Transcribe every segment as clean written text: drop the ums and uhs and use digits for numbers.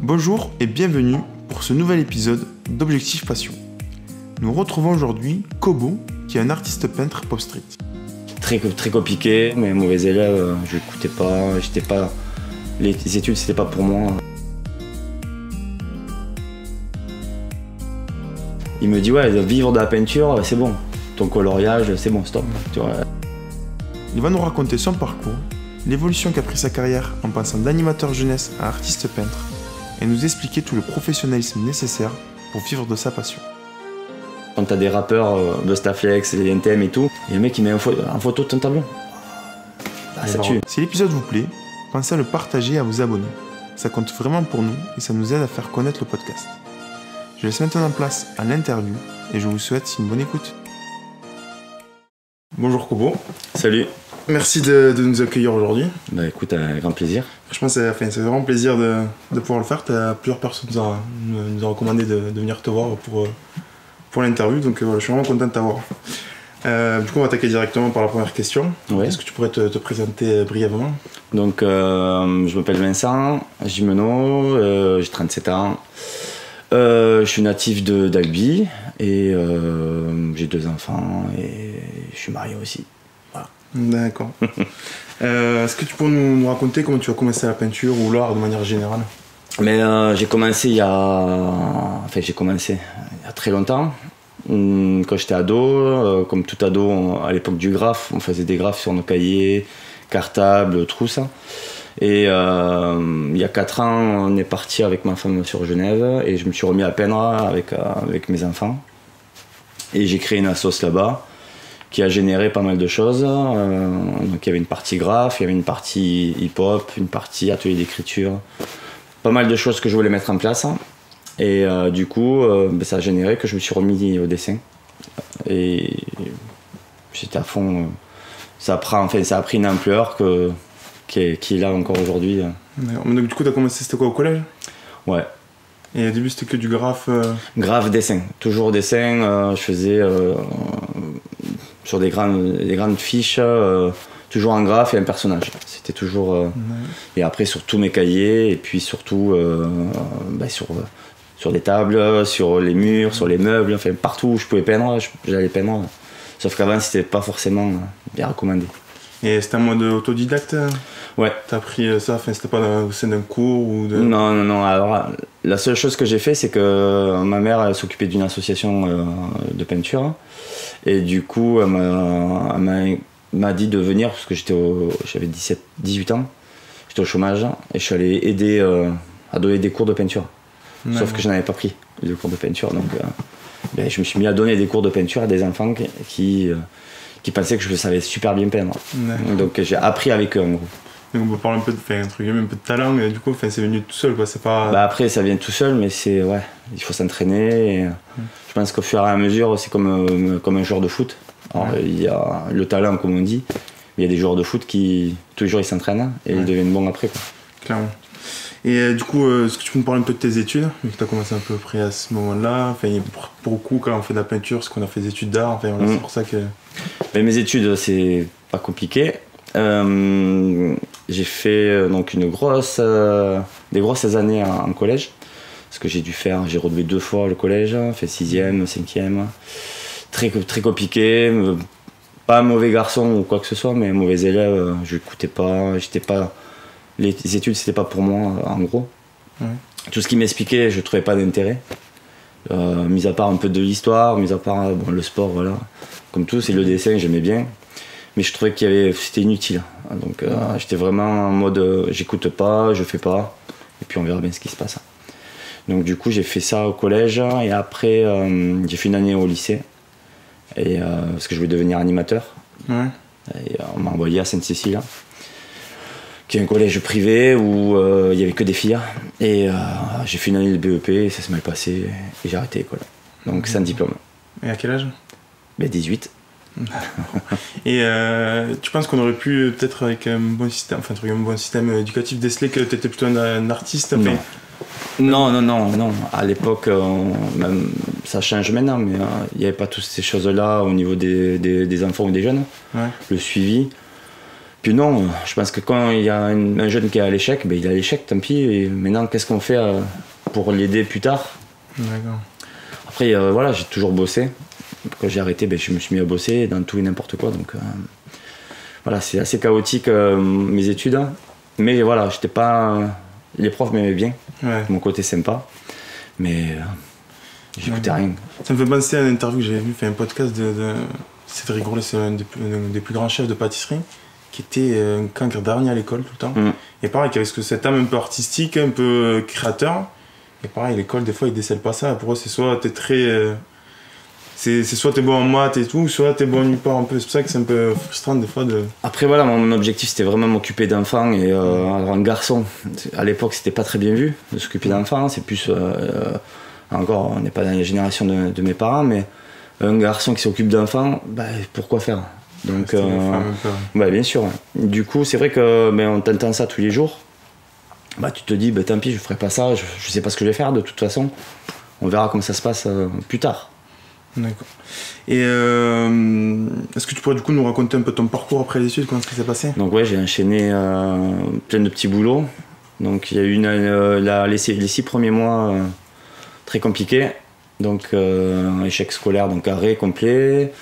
Bonjour et bienvenue pour ce nouvel épisode d'Objectif Passion. Nous retrouvons aujourd'hui Kobo, qui est un artiste peintre pop street. Très compliqué, mais mauvais élève, je n'écoutais pas, les études c'était pas pour moi. Il me dit ouais, vivre de la peinture c'est bon, ton coloriage c'est bon, stop. Tu vois. Il va nous raconter son parcours, l'évolution qu'a pris sa carrière en passant d'animateur jeunesse à artiste peintre, et nous expliquer tout le professionnalisme nécessaire pour vivre de sa passion. Quand t'as des rappeurs de Staflex, les NTM et tout, et le mec il met en photo de ton tableau. Bah, ça tue. Si l'épisode vous plaît, pensez à le partager et à vous abonner. Ça compte vraiment pour nous et ça nous aide à faire connaître le podcast. Je laisse maintenant place à l'interview et je vous souhaite une bonne écoute. Bonjour Kobo. Salut. Merci de nous accueillir aujourd'hui. Bah écoute, un grand plaisir. Franchement, c'est vraiment plaisir de pouvoir le faire. Plusieurs personnes nous ont recommandé de venir te voir pour l'interview, donc voilà, je suis vraiment content de t'avoir. Du coup, on va attaquer directement par la première question. Ouais. Est-ce que tu pourrais te présenter brièvement? Donc, je m'appelle Vincent Gimeno, j'ai 37 ans. Je suis natif d'Albi et j'ai 2 enfants et je suis marié aussi. Voilà. D'accord. Est-ce que tu peux nous raconter comment tu as commencé la peinture ou l'art de manière générale? Mais j'ai commencé il y a très longtemps. Quand j'étais ado, comme tout ado, à l'époque du graphe, on faisait des graphes sur nos cahiers, cartables, trousses. Et il y a 4 ans, on est parti avec ma femme sur Genève et je me suis remis à peindre avec mes enfants. Et j'ai créé une assoce là-bas qui a généré pas mal de choses. Donc il y avait une partie graphe, il y avait une partie hip-hop, une partie atelier d'écriture. Pas mal de choses que je voulais mettre en place. Et du coup, ça a généré que je me suis remis au dessin. Et j'étais à fond. Ça a pris une ampleur qui est là encore aujourd'hui. Donc du coup, tu as commencé, c'était quoi, au collège? Ouais. Et au début, c'était que du graphe Graphe, dessin. Toujours dessin. Je faisais sur des grandes fiches, toujours un graphe et un personnage. C'était toujours... Ouais. Et après, sur tous mes cahiers, et puis surtout sur les tables, sur les murs, sur les meubles, enfin partout où je pouvais peindre, j'allais peindre. Sauf qu'avant, c'était pas forcément bien recommandé. Et c'était en mode autodidacte? Ouais. T'as appris ça, c'était pas au sein d'un cours ou de... Non. Alors, la seule chose que j'ai fait, c'est que ma mère elle s'occupait d'une association de peinture. Et du coup, elle m'a dit de venir, parce que j'avais 18 ans. J'étais au chômage et je suis allé aider à donner des cours de peinture. Ouais. Sauf que je n'avais pas pris de cours de peinture. Donc, je me suis mis à donner des cours de peinture à des enfants qui pensaient que je savais super bien peindre. Ouais. Donc, j'ai appris avec eux, en gros. Donc on peut parler un peu de talent, mais du coup c'est venu tout seul, quoi. C'est pas... Après ça vient tout seul, mais il faut s'entraîner. Et je pense qu'au fur et à mesure, c'est comme un joueur de foot. Alors, il y a le talent, comme on dit, mais il y a des joueurs de foot qui tous les jours ils s'entraînent et ils deviennent bons après, quoi. Clairement. Et du coup, est-ce que tu peux me parler un peu de tes études, vu que tu as commencé un peu près à ce moment-là? Enfin, pour beaucoup, quand on fait de la peinture, c'est qu'on a fait des études d'art. Enfin, c'est pour ça que... Mais mes études, c'est pas compliqué. J'ai fait donc des grosses années en collège, parce que j'ai redoublé 2 fois le collège, fait 6e, 5e, très compliqué, pas mauvais garçon ou quoi que ce soit, mais mauvais élève, je n'écoutais pas, les études c'était pas pour moi en gros. Ouais. Tout ce qui m'expliquait, je trouvais pas d'intérêt, mis à part un peu de l'histoire, mis à part le sport, voilà, comme tout, c'est le dessin, j'aimais bien. Mais je trouvais c'était inutile. Donc j'étais vraiment en mode j'écoute pas, je fais pas, et puis on verra bien ce qui se passe. Donc du coup j'ai fait ça au collège et après j'ai fait une année au lycée et, parce que je voulais devenir animateur. Ouais. Et on m'a envoyé à Sainte-Cécile, qui est un collège privé où il y avait que des filles. Et j'ai fait une année de BEP et ça s'est mal passé et j'ai arrêté l'école. Donc sans diplôme. Et à quel âge? 18. Et tu penses qu'on aurait pu peut-être avec un bon système éducatif déceler que tu étais plutôt un artiste? Non. À l'époque, même, ça change maintenant, mais il n'y avait pas toutes ces choses-là au niveau des enfants ou des jeunes. Ouais. Le suivi. Puis non, je pense que quand il y a un jeune qui est à l'échec, il est à l'échec, tant pis. Et maintenant, qu'est-ce qu'on fait pour l'aider plus tard? D'accord. Après, voilà, j'ai toujours bossé. Quand j'ai arrêté, je me suis mis à bosser dans tout et n'importe quoi. Donc voilà, c'est assez chaotique mes études. Mais voilà, j'étais pas. Les profs m'aimaient bien, mon côté sympa. Mais j'écoutais rien. Ça me fait penser à une interview que j'avais vu, fait un podcast c'est rigolo, c'est un des plus grands chefs de pâtisserie qui était un cancre dernier à l'école tout le temps. Et pareil, qui avait cette âme un peu artistique, un peu créateur. Et pareil, l'école, des fois, ils décèlent pas ça. Pour eux, c'est soit t'es très. C'est soit t'es bon en maths et tout, soit t'es bon nulle part un peu. C'est pour ça que c'est un peu frustrant des fois de. Après, voilà, mon objectif c'était vraiment m'occuper d'enfants et alors, un garçon. À l'époque, c'était pas très bien vu de s'occuper d'enfants. C'est plus. Encore, on n'est pas dans la génération de mes parents, mais un garçon qui s'occupe d'enfants, pourquoi faire? Donc, bien sûr. Du coup, c'est vrai que on t'entend ça tous les jours. Tu te dis, tant pis, je ferai pas ça, je sais pas ce que je vais faire de toute façon. On verra comment ça se passe plus tard. D'accord. Et est-ce que tu pourrais du coup nous raconter un peu ton parcours après les études, comment ça s'est passé? Donc ouais, j'ai enchaîné plein de petits boulots. Donc il y a eu les 6 premiers mois très compliqués. Donc un échec scolaire, donc arrêt complet.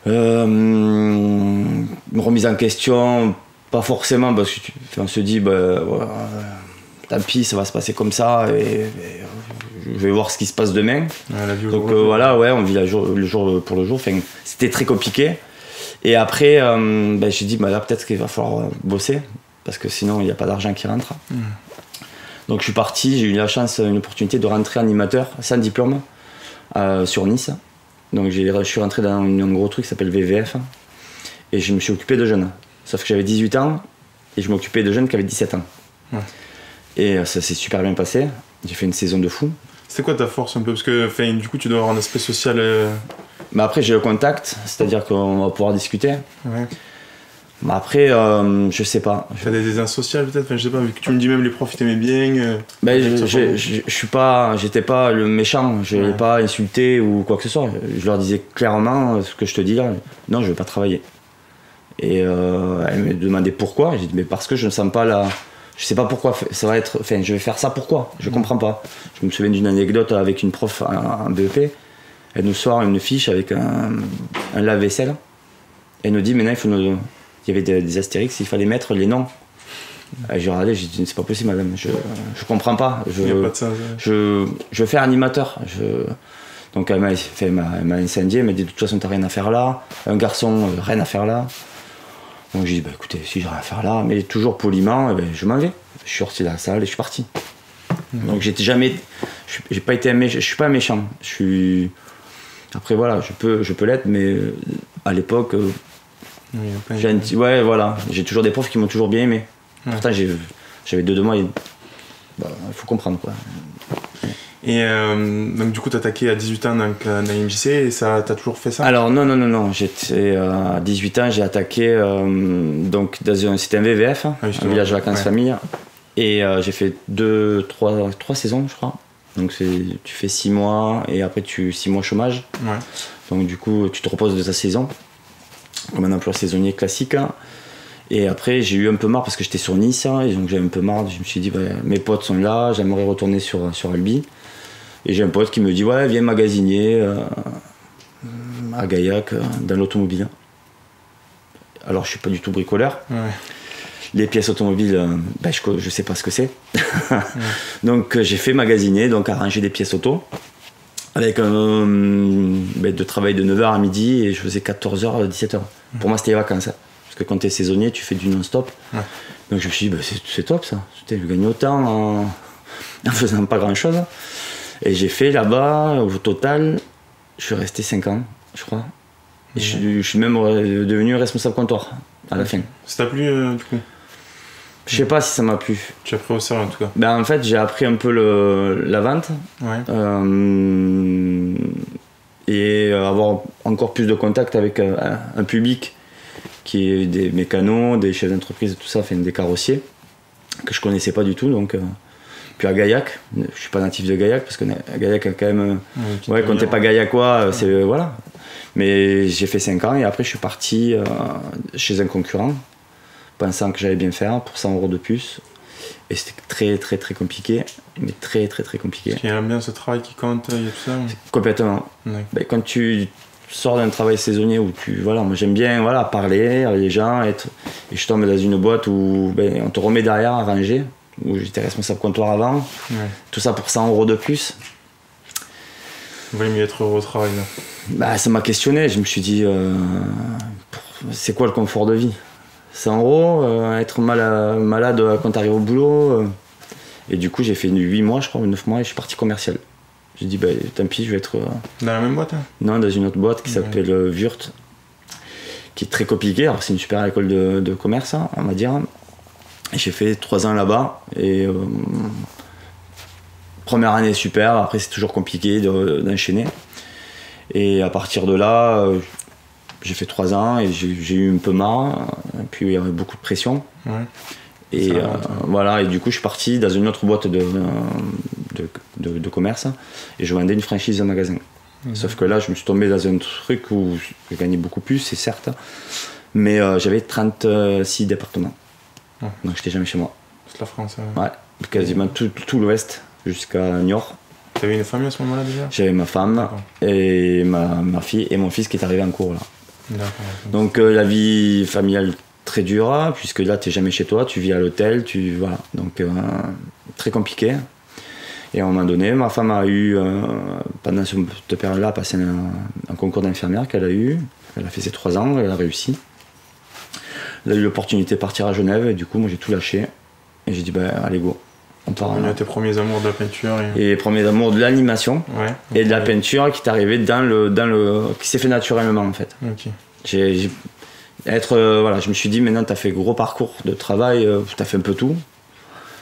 Remise en question, pas forcément parce qu'on se dit tant pis, ça va se passer comme ça et je vais voir ce qui se passe demain. Donc voilà, on vit le jour pour le jour. Enfin, c'était très compliqué. Et après, j'ai dit là peut-être qu'il va falloir bosser parce que sinon il n'y a pas d'argent qui rentre. Donc je suis parti, j'ai eu la chance, une opportunité de rentrer animateur sans diplôme sur Nice. Donc je suis rentré dans un gros truc qui s'appelle VVF et je me suis occupé de jeunes. Sauf que j'avais 18 ans et je m'occupais de jeunes qui avaient 17 ans. Et ça s'est super bien passé. J'ai fait une saison de fou. C'est quoi ta force un peu? Parce que du coup tu dois avoir un aspect social. Mais après j'ai le contact, c'est-à-dire qu'on va pouvoir discuter. Mais après, je sais pas. T'as des désirs sociaux peut-être, je sais pas, vu que tu me dis même les profs ils t'aimaient bien. J'étais pas le méchant, je n'ai pas insulté ou quoi que ce soit. Je leur disais clairement ce que je te dis là, non je vais pas travailler. Et elle me demandait pourquoi, j'ai dit mais parce que je ne sens pas la... Je sais pas pourquoi ça va être... Enfin je vais faire ça pourquoi, je comprends pas. Je me souviens d'une anecdote avec une prof en BEP, elle nous sort une fiche avec un lave-vaisselle. Elle nous dit maintenant il y avait des astérix, il fallait mettre les noms. J'ai regardé, j'ai dit c'est pas possible madame, je comprends pas. Je veux faire animateur. Donc elle m'a incendié, elle m'a dit de toute façon t'as rien à faire là, un garçon rien à faire là. Donc j'ai dit écoutez si j'ai rien à faire là, mais toujours poliment, je m'en vais. Je suis sorti de la salle et je suis parti. Donc j'ai pas été je suis pas méchant. Après voilà, je peux l'être, mais à l'époque j'ai toujours des profs qui m'ont toujours bien aimé. Pourtant j'avais 2 mois, il faut comprendre quoi. Et donc du coup t'as attaqué à 18 ans dans l'IMJC et t'as toujours fait ça? Alors non, j'étais à 18 ans, j'ai attaqué donc c'était un VVF, un village de vacances famille, et j'ai fait 3 saisons je crois. Donc tu fais 6 mois et après 6 mois chômage. Donc du coup tu te reposes de ta saison comme un emploi saisonnier classique. Et après j'ai eu un peu marre parce que j'étais sur Nice et donc j'avais un peu marre. Je me suis dit mes potes sont là, j'aimerais retourner sur Albi. Et j'ai un pote qui me dit viens magasinier à Gaillac dans l'automobile. Alors je suis pas du tout bricoleur. Les pièces automobiles, je sais pas ce que c'est. Donc j'ai fait magasinier, donc arranger des pièces auto. Avec de travail de 9h à midi et je faisais 14h, 17h. Pour moi, c'était les vacances. Parce que quand tu es saisonnier, tu fais du non-stop. Donc je me suis dit, c'est top ça. Je gagne autant en faisant pas grand-chose. Et j'ai fait là-bas, au total, je suis resté 5 ans, je crois. Et je suis même devenu responsable comptoir à la fin. Ça t'a plu du coup? Je sais pas si ça m'a plu. Tu as pris au sérieux en tout cas? En fait, j'ai appris un peu la vente. Et avoir encore plus de contact avec un public qui est des mécanos, des chefs d'entreprise, tout ça, des carrossiers que je connaissais pas du tout. Donc, puis à Gaillac, je suis pas natif de Gaillac parce que à Gaillac quand même, quand t'es pas gaillacois, c'est voilà. Mais j'ai fait 5 ans et après je suis parti chez un concurrent, pensant que j'allais bien faire pour 100 € de plus. Et c'était très très très compliqué, mais très très très compliqué. Parce qu'il y a bien ce travail qui compte, il y a tout ça. Complètement. Ouais. Ben, quand tu sors d'un travail saisonnier où voilà, moi j'aime bien voilà, parler avec les gens, et je tombe dans une boîte où on te remet derrière à ranger, où j'étais responsable comptoir avant, tout ça pour 100 € de plus. Il valait mieux être heureux au travail là. Bah, ça m'a questionné, je me suis dit, c'est quoi le confort de vie? 100 €, être malade quand t'arrives au boulot. Et du coup, j'ai fait 8 mois, je crois, 9 mois, et je suis parti commercial. J'ai dit, tant pis, je vais être. Dans la même boîte hein? Non, dans une autre boîte qui s'appelle Wurt, qui est très compliquée. Alors, c'est une super école de commerce, hein, on va dire. Et j'ai fait 3 ans là-bas. Et première année, super. Après, c'est toujours compliqué d'enchaîner. Et à partir de là, j'ai fait 3 ans et j'ai eu un peu marre. Et puis, il y avait beaucoup de pression. Ouais. Et voilà, et du coup, je suis parti dans une autre boîte de commerce et je vendais une franchise de magasin. Sauf que là, je me suis tombé dans un truc où je gagnais beaucoup plus, c'est certes, mais j'avais 36 départements. Donc, j'étais jamais chez moi. C'est la France. Ouais, quasiment tout l'ouest jusqu'à Niort. T'avais une famille à ce moment-là déjà? J'avais ma femme et ma fille et mon fils qui est arrivé en cours là. D'accord. Donc, la vie familiale très dur, puisque là tu n'es jamais chez toi, tu vis à l'hôtel, voilà. Donc très compliqué. Et à un moment donné, ma femme a eu, pendant cette période-là, passé un concours d'infirmière qu'elle a eu. Elle a fait ses 3 ans, elle a réussi. Elle a eu l'opportunité de partir à Genève, et du coup, moi j'ai tout lâché. Et j'ai dit, allez go, on part. On a tes premiers amours de la peinture. Et les premiers amours de l'animation et de la peinture qui est arrivé qui s'est fait naturellement en fait. Ok. Voilà, je me suis dit maintenant tu as fait gros parcours de travail, tu as fait un peu tout.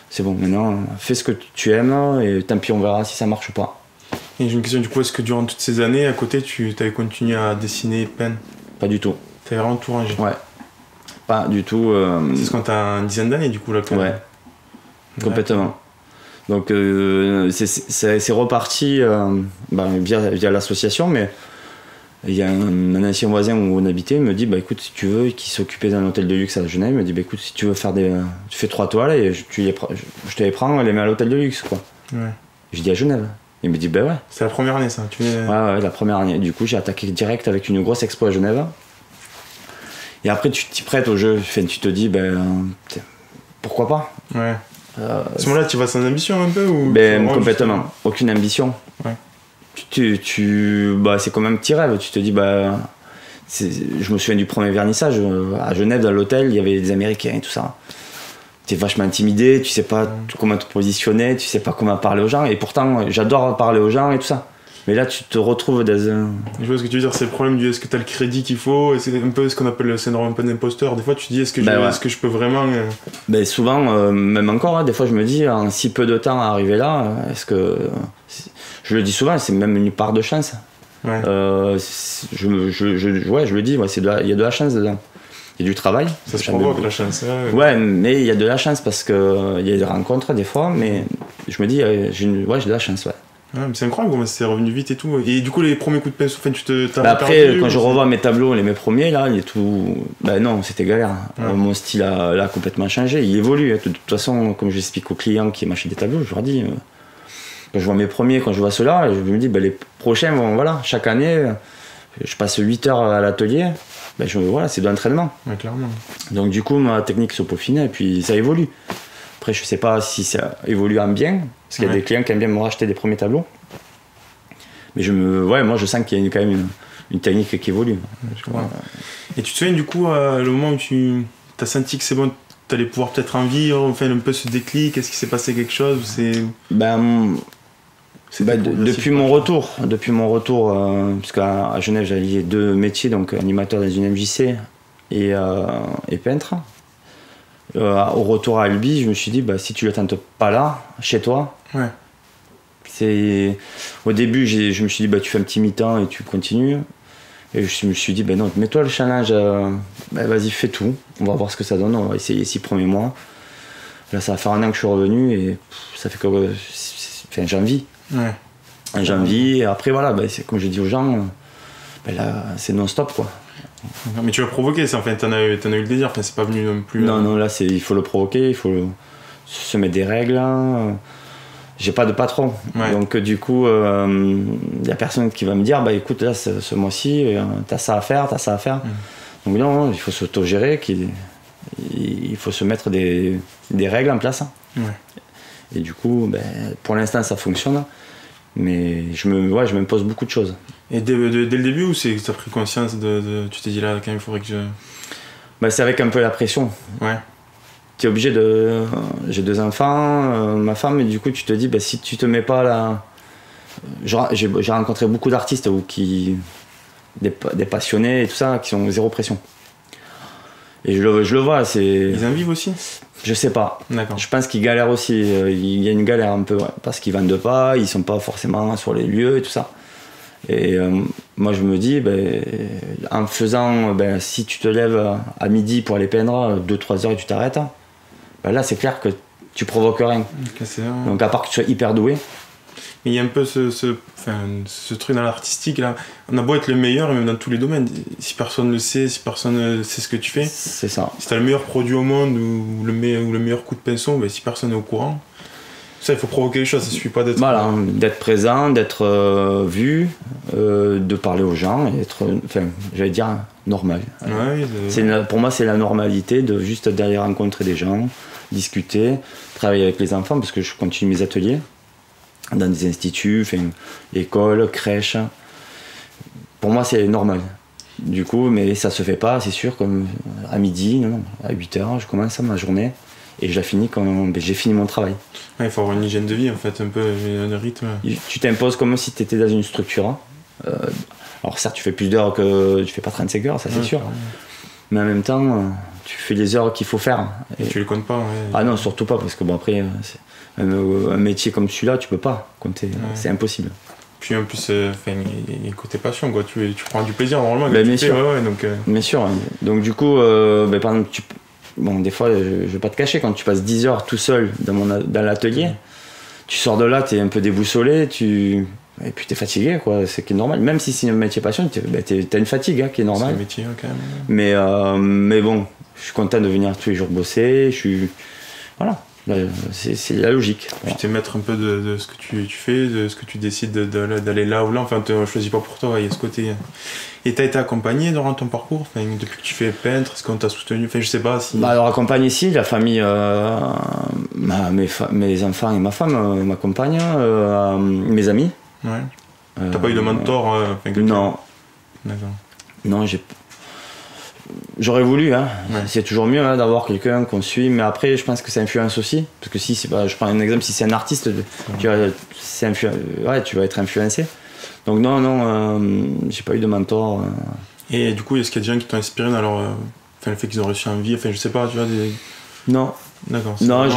C'est bon, maintenant fais ce que tu aimes et tant pis on verra si ça marche ou pas. Et j'ai une question du coup, est-ce que durant toutes ces années à côté tu avais continué à dessiner, peindre? Pas du tout. Tu avais vraiment tout rangé? Ouais. Pas du tout. C'est ce quand tu as une dizaine d'années du coup là quand même. Ouais. Complètement. Donc c'est reparti via l'association, mais il y a un ancien voisin où on habitait, il me dit écoute, si tu veux, qui s'occupait d'un hôtel de luxe à Genève, il me dit écoute, si tu veux faire tu fais 3 toiles et je te les prends, les mets à l'hôtel de luxe quoi. Ouais. Je dis à Genève. Il me dit ouais. C'est la première année ça. Ouais, la première année. Du coup j'ai attaqué direct avec une grosse expo à Genève. Et après tu t'y prêtes au jeu, tu te dis pourquoi pas. Ouais. À ce moment-là, tu vas sans ambition un peu ou complètement, aucune ambition. Ouais. C'est comme un petit rêve. Tu te dis, je me souviens du premier vernissage à Genève, dans l'hôtel, il y avait des Américains et tout ça. Tu es vachement intimidé, tu sais pas comment te positionner, tu sais pas comment parler aux gens. Et pourtant, j'adore parler aux gens et tout ça. Mais là, tu te retrouves dans un... Je vois ce que tu veux dire, c'est le problème est-ce que tu as le crédit qu'il faut, et c'est un peu ce qu'on appelle le syndrome un peu d'imposteur. Des fois, tu te dis, est-ce que je peux vraiment... Souvent, même encore, des fois, je me dis, en si peu de temps à arriver là, est-ce que... Je le dis souvent, c'est même une part de chance. Ouais. Je le dis, il y a de la chance dedans. Il y a du travail. Ça se provoque, la chance. Ouais, mais il y a de la chance parce qu'il y a des rencontres, des fois, mais je me dis, j'ai de la chance, ouais. Ouais, mais c'est incroyable comment c'est revenu vite et tout. Et du coup, les premiers coups de pinceau, après, quand je revois mes tableaux, mes premiers, là, il est tout. Non, c'était galère. Ouais. Mon style a complètement changé. Il évolue. De toute façon, comme j'explique aux clients qui m'achètent des tableaux, je leur dis, quand je vois mes premiers, quand je vois ceux-là, je me dis, les prochains, voilà, chaque année, je passe 8 heures à l'atelier. Voilà, c'est de l'entraînement. Ouais, clairement. Donc, du coup, ma technique se peaufine et puis ça évolue. Après, je sais pas si ça évolue en bien, parce qu'il y a des clients qui aiment bien me racheter des premiers tableaux. Mais moi, je sens qu'il y a quand même une technique qui évolue. Je comprends. Et tu te souviens, du coup, le moment où tu as senti que c'est bon, tu allais pouvoir peut-être en vivre, enfin, un peu ce déclic, est-ce qu'il s'est passé quelque chose depuis mon retour, parce qu'à Genève, j'avais 2 métiers, donc animateur dans une MJC et peintre. Au retour à Albi, je me suis dit, si tu le tentes pas là, chez toi, au début, je me suis dit, tu fais un petit mi-temps et tu continues. Et je me suis dit, non, mets-toi le challenge, vas-y, fais tout, on va voir ce que ça donne, on va essayer les 6 premiers mois. Là, ça va faire 1 an que je suis revenu et ça fait que j'en vis. Ouais. J'en vis, et après, voilà, c'est comme je dis aux gens, ben là, c'est non-stop, quoi. Mais tu l'as provoqué, enfin, t'en as eu le désir, enfin, c'est pas venu non plus. Non, là, il faut le provoquer, il faut se mettre des règles. Hein. J'ai pas de patron, donc du coup, y a personne qui va me dire, bah écoute, là, ce mois-ci, t'as ça à faire. Donc non, il faut s'autogérer, il faut se mettre des règles en place. Et du coup, ben, pour l'instant, ça fonctionne, mais je m'impose beaucoup de choses. Et dès le début, ou c'est que tu as pris conscience tu t'es dit là, quand même, il faudrait que je... Ben, c'est avec un peu la pression. Tu es obligé de... J'ai 2 enfants, ma femme, et du coup, tu te dis, ben, si tu te mets pas là... J'ai rencontré beaucoup d'artistes des passionnés et tout ça, qui ont zéro pression. Et je le vois, c'est... Ils en vivent aussi? Je sais pas. D'accord. Je pense qu'ils galèrent aussi. Il y a une galère un peu, parce qu'ils vendent pas, ils sont pas forcément sur les lieux et tout ça. Et moi je me dis, ben, en faisant, si tu te lèves à midi pour aller peindre 2-3 heures et tu t'arrêtes, ben là c'est clair que tu provoques rien. Donc à part que tu sois hyper doué. Mais il y a un peu ce truc dans l'artistique là. On a beau être le meilleur, même dans tous les domaines. Si personne le sait, si personne sait ce que tu fais, c'est ça. Si t'as le meilleur produit au monde ou le meilleur coup de pinceau, ben, si personne n'est au courant, ça il faut provoquer les choses. Ça suffit pas d'être. Voilà, d'être présent, d'être vu, de parler aux gens, et être, j'allais dire normal. Pour moi, c'est la normalité de juste d'aller rencontrer des gens, discuter, travailler avec les enfants, parce que je continue mes ateliers dans des instituts, écoles, crèches. Pour moi, c'est normal. Du coup, mais ça se fait pas, c'est sûr, comme à midi, à 8h, je commence ma journée et je la finis quand j'ai fini mon travail. Il faut avoir une hygiène de vie, en fait, un peu, un rythme. Tu t'imposes comme si tu étais dans une structure. Alors certes, tu fais plus d'heures que... Tu fais pas 35 heures, ça c'est sûr. Mais en même temps, tu fais les heures qu'il faut faire. Et tu les comptes pas, Ah non, surtout pas, parce que bon, après... un métier comme celui-là, tu peux pas compter, c'est impossible. Puis en plus, il y a côté passion, quoi. Tu prends du plaisir normalement. Bien sûr. Donc, bien sûr. Donc du coup, par exemple, des fois, je vais pas te cacher, quand tu passes 10 heures tout seul dans l'atelier, tu sors de là, tu es un peu déboussolé, et puis tu es fatigué, quoi. C'est qui est normal. Même si c'est un métier passion, tu as une fatigue qui est normale. C'est un métier, quand même. Mais bon, je suis content de venir tous les jours bosser. Voilà. C'est la logique. Puis t'es maître un peu de ce que tu fais, de ce que tu décides d'aller là ou là. Enfin, tu ne choisis pas pour toi, il y a ce côté. Et t'as été accompagné durant ton parcours, depuis que tu fais peintre, est-ce qu'on t'a soutenu? Je sais pas si. Alors accompagné, si, la famille, mes enfants et ma femme m'accompagnent, mes amis. T'as pas eu de mentor? Non. D'accord. Non, j'aurais voulu, c'est toujours mieux d'avoir quelqu'un qu'on suit, mais après je pense que ça influence aussi, parce que si je prends un exemple, si c'est un artiste, tu vas être influencé. Donc non, j'ai pas eu de mentor. Et du coup, est-ce qu'il y a des gens qui t'ont inspiré dans le fait qu'ils ont réussi en vie, je sais pas, tu vois des... Non. D'accord. Non,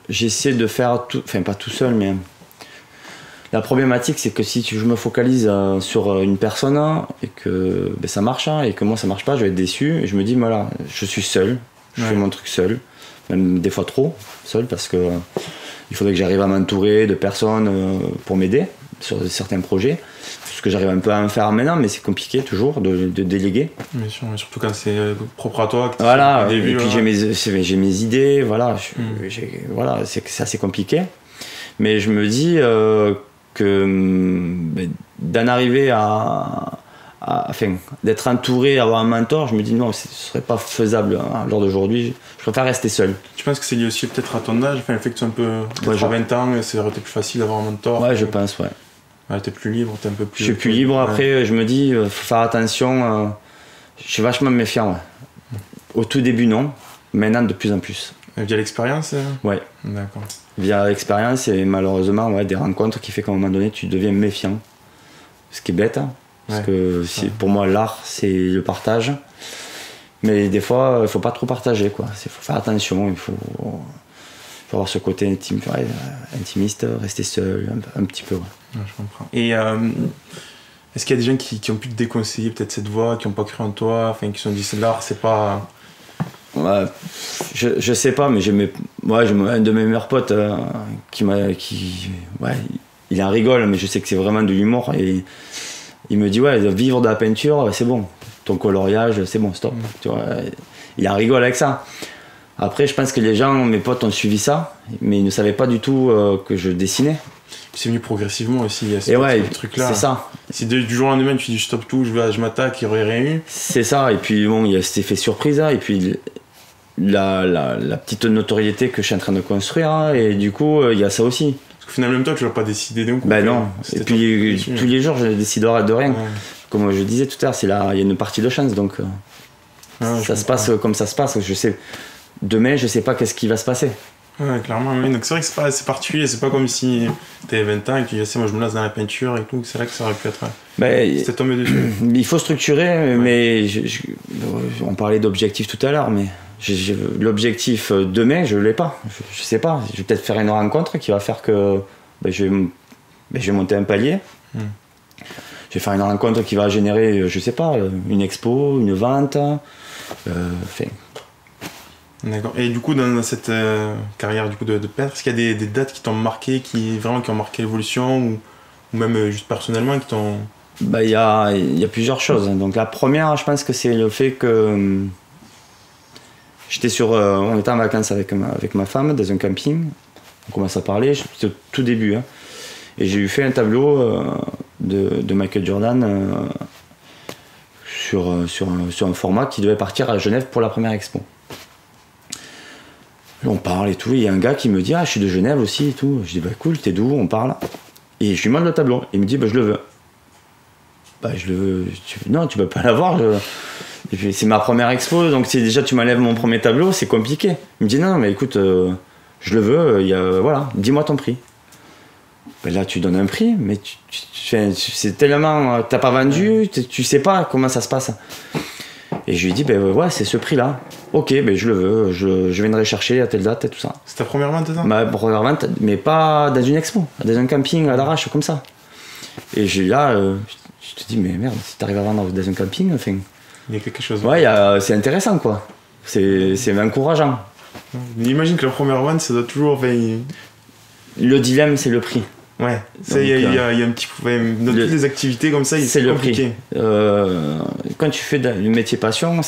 j'essaie de faire tout, pas tout seul, mais la problématique, c'est que si je me focalise sur une personne et que ça marche, et que moi ça marche pas, je vais être déçu. Et je me dis, voilà, je suis seul, je fais mon truc seul, même des fois trop seul, parce que il faudrait que j'arrive à m'entourer de personnes pour m'aider sur certains projets. Ce que j'arrive un peu à en faire maintenant, mais c'est compliqué toujours de déléguer. Bien sûr, surtout quand c'est propre à toi. Voilà, et puis j'ai mes idées, voilà, c'est assez compliqué. Mais je me dis d'en arriver d'être entouré, avoir un mentor, je me dis non, ce serait pas faisable à l'heure d'aujourd'hui. Je préfère rester seul. Tu penses que c'est lié aussi peut-être à ton âge, le fait que tu es un peu à 20 ans, ça aurait été plus facile d'avoir un mentor? Ouais, je pense, ouais. T'es plus libre, t'es un peu plus... Je suis plus libre, après je me dis, faut faire attention, je suis vachement méfiant, ouais. Au tout début non, maintenant de plus en plus. Via l'expérience? Ouais. D'accord. Via l'expérience et malheureusement des rencontres qui fait qu'à un moment donné tu deviens méfiant. Ce qui est bête, parce que pour moi l'art c'est le partage. Mais des fois il faut pas trop partager, quoi. Il faut faire attention, il faut avoir ce côté intime, intimiste, rester seul un petit peu. Ouais, je comprends. Et est-ce qu'il y a des gens qui ont pu te déconseiller peut-être cette voie, qui n'ont pas cru en toi, qui se sont dit l'art c'est pas... Ouais, je sais pas, mais j'ai un de mes meilleurs potes il en rigole, mais je sais que c'est vraiment de l'humour. Et il me dit, ouais, vivre de la peinture, c'est bon. Ton coloriage, c'est bon, stop. Tu vois, il en rigole avec ça. Après, je pense que les gens, mes potes, ont suivi ça, mais ils ne savaient pas du tout que je dessinais. C'est venu progressivement aussi, il y a ce truc-là. C'est ça. Si du jour au lendemain, tu dis je stoppe tout, je m'attaque, il n'y aurait rien eu. C'est ça, et puis bon, il y a cet effet surprise, hein, et puis la petite notoriété que je suis en train de construire, hein, et du coup, il y a ça aussi. Parce que finalement, toi, tu l'as pas décidé d'un coup. Ben non, et puis tous les jours, je ne décide de rien. Ouais. Comme je disais tout à l'heure, il y a une partie de chance, donc ça se passe comme ça se passe. Demain, je sais pas qu'est-ce qui va se passer. Ouais, clairement, oui. Donc c'est vrai que c'est particulier, c'est pas comme si t'avais 20 ans et que tu disais moi je me lance dans la peinture et tout, c'est là que ça aurait pu être. C'était tombé dessus. Il faut structurer, mais on parlait d'objectif tout à l'heure, mais l'objectif demain, je l'ai pas. Je sais pas, je vais peut-être faire une rencontre qui va faire que je vais monter un palier. Je vais faire une rencontre qui va générer, je sais pas, une expo, une vente, D'accord. Et du coup, dans cette carrière du coup, de peintre, est-ce qu'il y a des dates qui t'ont marqué, qui ont marqué l'évolution, ou même juste personnellement, qui t'ont... Il y a plusieurs choses. Donc la première, je pense que c'est le fait que on était en vacances avec ma femme dans un camping, on commence à parler, c'était au tout début, hein, et j'ai fait un tableau de Michael Jordan sur un format qui devait partir à Genève pour la première expo. On parle et tout, il y a un gars qui me dit je suis de Genève aussi et tout. Je dis cool, t'es d'où? On parle. Et je lui montre le tableau. Il me dit je le veux. Je le veux. Non, tu peux pas l'avoir. Et puis, c'est ma première expo, donc si déjà tu m'enlèves mon premier tableau, c'est compliqué. Il me dit non mais écoute, je le veux, voilà, dis-moi ton prix. Là tu donnes un prix, mais c'est tellement. T'as pas vendu, tu sais pas comment ça se passe. Et je lui dis, ouais, c'est ce prix-là. Ok, je le veux, je viendrai chercher à telle date et tout ça. C'est ta première vente, ça? Ma première vente, mais pas dans une expo, dans un camping à l'arrache, comme ça. Et je te dis, mais merde, si t'arrives à vendre dans un camping, enfin. Il y a quelque chose. Ouais, c'est intéressant, quoi. C'est encourageant. J'imagine que la première vente, ça doit toujours. Le dilemme, c'est le prix. Ouais, ça, il y a un petit. Dans toutes les activités comme ça, c'est compliqué. Quand tu fais du métier passion,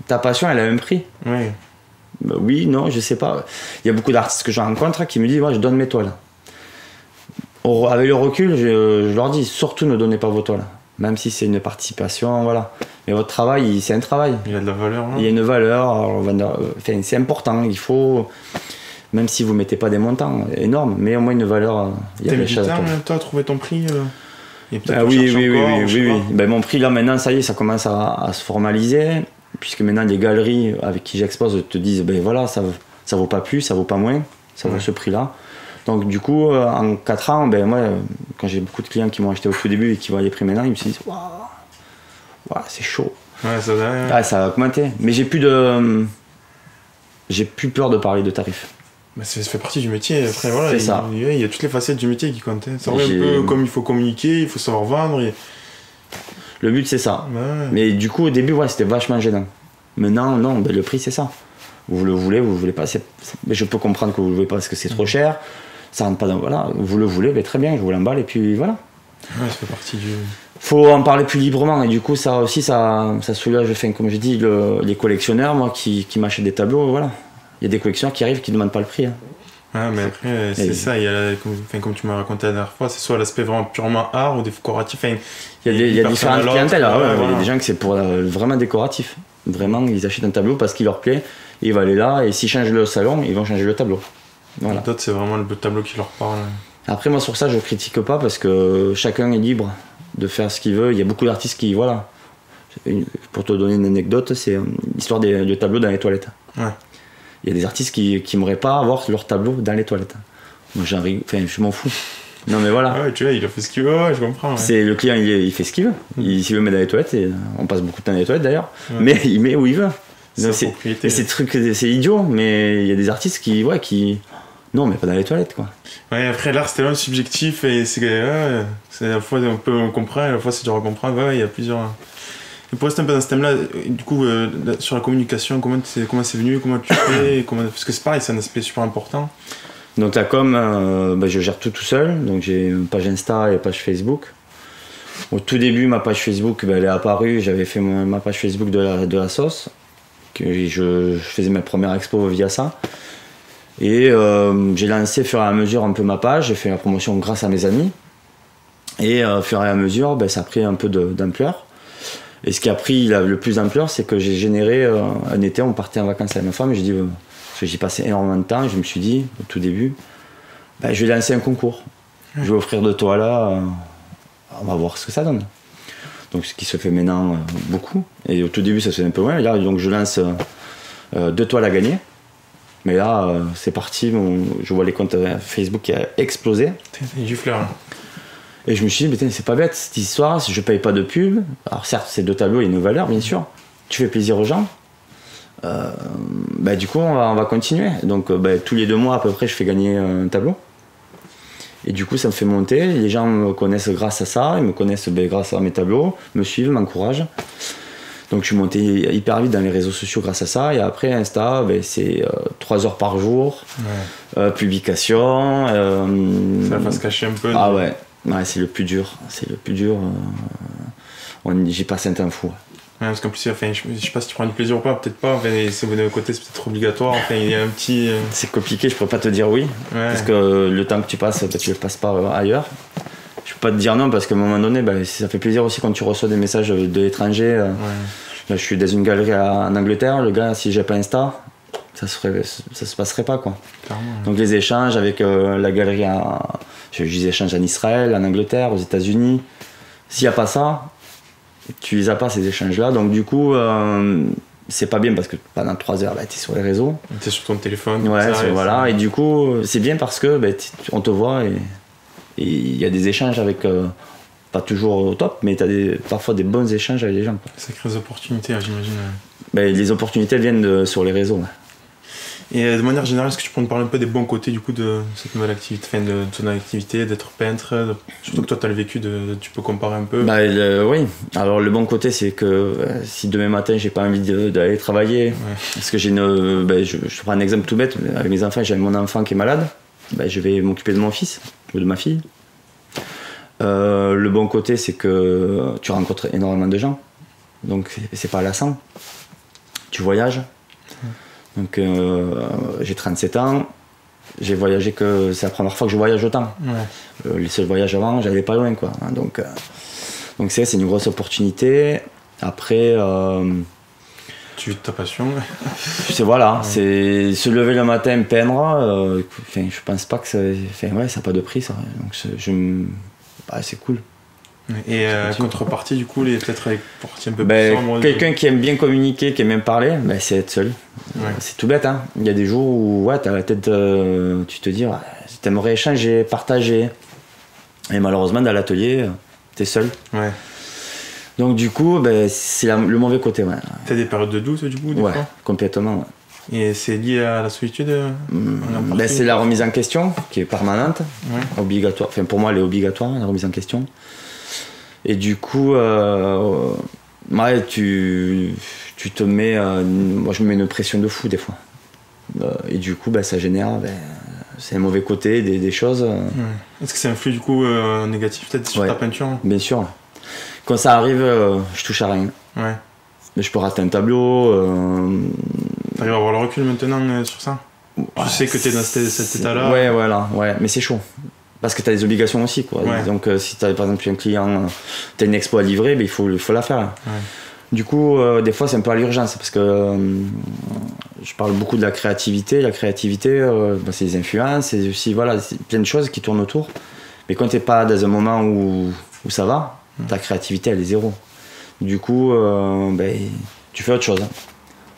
ta passion, elle a un prix. Ouais. Oui, non, je sais pas. Il y a beaucoup d'artistes que je rencontre qui me disent je donne mes toiles. Avec le recul, je leur dis surtout ne donnez pas vos toiles. Même si c'est une participation, voilà. Mais votre travail, c'est un travail. Il y a de la valeur. Hein. Il y a une valeur. C'est important. Il faut. Même si vous mettez pas des montants énormes, mais au moins une valeur. T'as mis du temps, toi, à trouver ton prix Oui. Mon prix, là, maintenant, ça y est, ça commence à se formaliser, puisque maintenant, les galeries avec qui j'expose te disent, voilà, ça vaut pas plus, ça vaut pas moins, ça vaut ce prix-là. Donc, du coup, en 4 ans, moi, quand j'ai beaucoup de clients qui m'ont acheté au tout début et qui voient les prix maintenant, ils me disent, waouh, c'est chaud. Ouais, ça a augmenté. Mais j'ai plus peur de parler de tarifs. Ça fait partie du métier. Après, voilà, c'est ça. Il y a toutes les facettes du métier qui comptent. C'est un peu comme il faut communiquer, il faut savoir vendre. Le but, c'est ça. Ouais. Mais du coup, au début, c'était vachement gênant. Maintenant, non, le prix, c'est ça. Vous le voulez, vous le voulez pas. Mais je peux comprendre que vous le voulez pas parce que c'est trop cher. Ça rentre pas dans. Voilà, vous le voulez, très bien, je vous l'emballe et puis voilà. Ouais, ça fait partie du. Faut en parler plus librement et du coup, ça aussi, ça soulage, comme je dis, les collectionneurs, moi, qui m'achètent des tableaux, voilà. Il y a des collectionneurs qui arrivent qui ne demandent pas le prix. Hein. Ouais, mais après, c'est ça, il y a comme tu m'as raconté la dernière fois, c'est soit l'aspect vraiment purement art ou décoratif. Il y a différentes clientèles. Il y a des gens que c'est pour vraiment décoratif. Vraiment, ils achètent un tableau parce qu'il leur plaît, ils vont aller là, et s'ils changent le salon, ils vont changer le tableau. Voilà. D'autres, c'est vraiment le tableau qui leur parle. Après, moi, sur ça, je critique pas parce que chacun est libre de faire ce qu'il veut. Il y a beaucoup d'artistes qui, voilà. Pour te donner une anecdote, c'est l'histoire du tableau dans les toilettes. Ouais. Il y a des artistes qui n'aimeraient pas avoir leur tableau dans les toilettes. Moi, je m'en fous. Non, mais voilà. Ouais, tu vois, il a fait ce qu'il veut, ouais, je comprends. Ouais. C'est le client, il fait ce qu'il veut. S'il veut mettre dans les toilettes, et on passe beaucoup de temps dans les toilettes d'ailleurs, mais il met où il veut. C'est idiot, mais il y a des artistes qui. Non, mais pas dans les toilettes, quoi. Ouais, après, l'art, c'est tellement subjectif, et c'est à la fois on comprend, et à la fois c'est dur à comprendre. Ouais, il y a plusieurs. Et pour rester un peu dans ce thème-là, du coup, sur la communication, comment c'est venu, comment tu fais, parce que c'est pareil, c'est un aspect super important. Donc la com, je gère tout seul. Donc j'ai une page Insta et une page Facebook. Au tout début, ma page Facebook, elle est apparue. J'avais fait ma page Facebook de la sauce. Je faisais mes premières expos via ça. Et j'ai lancé au fur et à mesure un peu ma page. J'ai fait la promotion grâce à mes amis. Et au fur et à mesure, ça a pris un peu d'ampleur. Et ce qui a pris le plus d'ampleur, c'est que j'ai généré un été, on partait en vacances avec ma femme. Et j'ai dit, parce que j'y passais énormément de temps, et je me suis dit, au tout début, je vais lancer un concours. Je vais offrir 2 toiles, on va voir ce que ça donne. Donc ce qui se fait maintenant beaucoup. Et au tout début, ça se fait un peu moins. Et là, donc je lance 2 toiles à gagner. Mais là, c'est parti. Je vois les comptes Facebook qui a explosé. C'est du fleur. Et je me suis dit, mais c'est pas bête cette histoire, je paye pas de pub. Alors certes, ces 2 tableaux, il y a une valeur, bien sûr. Tu fais plaisir aux gens. Du coup, on va continuer. Donc tous les 2 mois à peu près, je fais gagner un tableau. Et du coup, ça me fait monter. Les gens me connaissent grâce à ça. Ils me connaissent grâce à mes tableaux, me suivent, m'encouragent. Donc je suis monté hyper vite dans les réseaux sociaux grâce à ça. Et après, Insta, c'est 3 heures par jour, publication. Ça va se cacher un peu. Ah ouais, c'est le plus dur. C'est le plus dur. J'ai passé un temps fou. Ouais, parce qu'en plus, je sais pas si tu prends du plaisir ou pas, peut-être pas. C'est de côté, c'est peut-être obligatoire. Il y a un petit. C'est compliqué, je pourrais pas te dire oui. Parce que le temps que tu passes, tu le passes pas ailleurs. Je peux pas te dire non parce qu'à un moment donné, ça fait plaisir aussi quand tu reçois des messages de l'étranger. Là, je suis dans une galerie en Angleterre. Le gars, si j'ai pas Insta, ça se passerait pas quoi. Clairement, Donc les échanges avec la galerie, j'ai eu des échanges en Israël, en Angleterre, aux États-Unis. S'il y a pas ça, tu les as pas ces échanges-là. Donc du coup, c'est pas bien parce que pendant 3 heures, tu es sur les réseaux. Tu es sur ton téléphone. Ouais, voilà. Et du coup, c'est bien parce que on te voit et il y a des échanges avec, pas toujours au top, mais tu as parfois des bons échanges avec les gens. Quoi. Ça crée des opportunités, j'imagine. Les opportunités, elles viennent sur les réseaux. Ouais. Et de manière générale, est-ce que tu peux nous parler un peu des bons côtés du coup, de cette nouvelle activité, de ton activité, d'être peintre, surtout que toi tu as le vécu, tu peux comparer un peu. Oui, alors le bon côté c'est que si demain matin j'ai pas envie d'aller travailler, parce que je prends un exemple tout bête, avec mes enfants, j'ai mon enfant qui est malade, je vais m'occuper de mon fils ou de ma fille. Le bon côté c'est que tu rencontres énormément de gens, donc c'est pas lassant, tu voyages. Donc j'ai 37 ans, j'ai voyagé que c'est la première fois que je voyage autant. Les seuls voyages avant, j'allais pas loin quoi. Donc c'est une grosse opportunité. Après tu vis de ta passion. C'est c'est se lever le matin, peindre. Je pense pas que ça n'a pas de prix ça. Donc c'est cool. Et contrepartie du coup, peut-être avec partie un peu plus sombre. Quelqu'un qui aime bien communiquer, qui aime bien parler, c'est être seul. C'est tout bête, hein. Il y a des jours où t'as la tête, tu te dis, t'aimerais échanger, partager. Et malheureusement dans l'atelier, t'es seul. Donc du coup, c'est le mauvais côté. T'as des périodes de doute du coup des fois complètement. Et c'est lié à la solitude c'est la remise en question qui est permanente, obligatoire. Enfin pour moi elle est obligatoire, la remise en question. Et du coup, tu te mets... moi, je me mets une pression de fou, des fois. Et du coup, ça génère... c'est un mauvais côté des choses. Est-ce que ça influe, du coup, négatif, peut-être, sur ta peinture? Bien sûr. Quand ça arrive, je touche à rien. Mais je peux rater un tableau. T'arrives à avoir le recul maintenant sur ça? Tu sais que t'es dans cet état-là? Ouais, mais c'est chaud. Parce que tu as des obligations aussi, quoi. Donc si tu as par exemple un client, tu as une expo à livrer, il faut la faire. Du coup, des fois c'est un peu à l'urgence parce que je parle beaucoup de la créativité. La créativité, c'est les influences, c'est aussi c'est plein de choses qui tournent autour. Mais quand tu n'es pas dans un moment où ça va, ta créativité elle est zéro. Du coup, tu fais autre chose.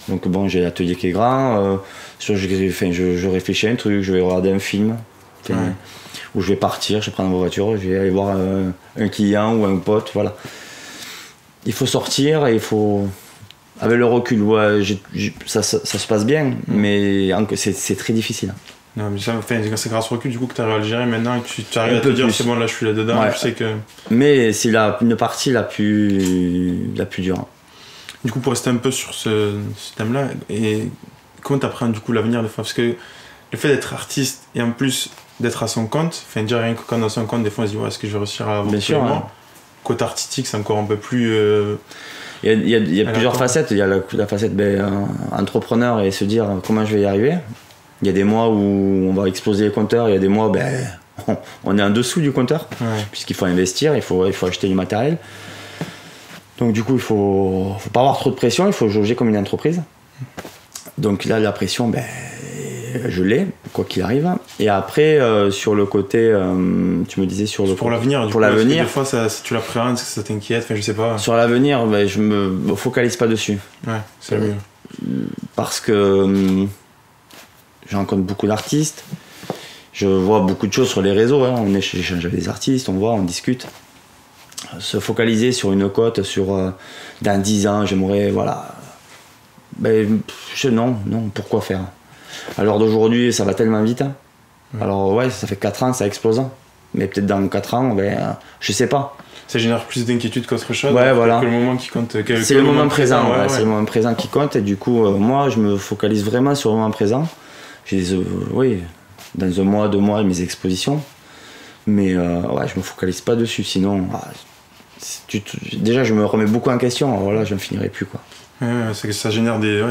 Donc j'ai l'atelier qui est grand, je réfléchis à un truc, je vais regarder un film. Où je vais partir, je vais prendre ma voiture, je vais aller voir un client ou un pote, voilà. Il faut sortir et il faut... Avec le recul, ça se passe bien, mais c'est très difficile. Non, mais c'est grâce au recul du coup que tu arrives à le gérer maintenant et que tu arrives à te dire c'est bon là je suis là-dedans, je sais que... Mais c'est une partie la plus dure. Du coup pour rester un peu sur ce thème-là, et comment tu appréhendes du coup l'avenir des fois? Parce que le fait d'être artiste et en plus d'être à son compte, enfin déjà rien que quand on est à son compte, des fois on se dit ouais, est-ce que je vais réussir à avoir Bien sûr, ouais. Côté artistique, c'est encore un peu plus... Il y a plusieurs facettes. Il y a la facette entrepreneur et se dire comment je vais y arriver. Il y a des mois où on va exploser les compteurs, il y a des mois on est en dessous du compteur, puisqu'il faut investir, il faut acheter du matériel. Donc du coup, il faut pas avoir trop de pression, il faut jauger comme une entreprise. Donc là, la pression, je l'ai, quoi qu'il arrive. Et après, sur le côté, tu me disais pour l'avenir. Pour l'avenir. Des fois, tu l'appréhendes, est-ce que ça t'inquiète, enfin, je sais pas. Sur l'avenir, je me focalise pas dessus. Ouais, c'est mieux. Parce que je rencontre beaucoup d'artistes, je vois beaucoup de choses sur les réseaux, hein. On échange avec des artistes, on voit, on discute. Se focaliser sur une cote, dans 10 ans, j'aimerais, voilà. Non, pourquoi faire? À l'heure d'aujourd'hui, ça va tellement vite. Hein. Alors ouais, ça fait 4 ans, ça explose. Mais peut-être dans 4 ans, je sais pas. Ça génère plus d'inquiétude qu'autre chose. Ouais, voilà. Que le moment qui compte. C'est le moment présent, c'est le moment présent qui compte. Et du coup, moi, je me focalise vraiment sur le moment présent. J'ai dans 1 mois, 2 mois, mes expositions. Mais je me focalise pas dessus. Sinon, déjà, je me remets beaucoup en question. Alors là, je ne finirai plus, quoi. C'est que ça génère de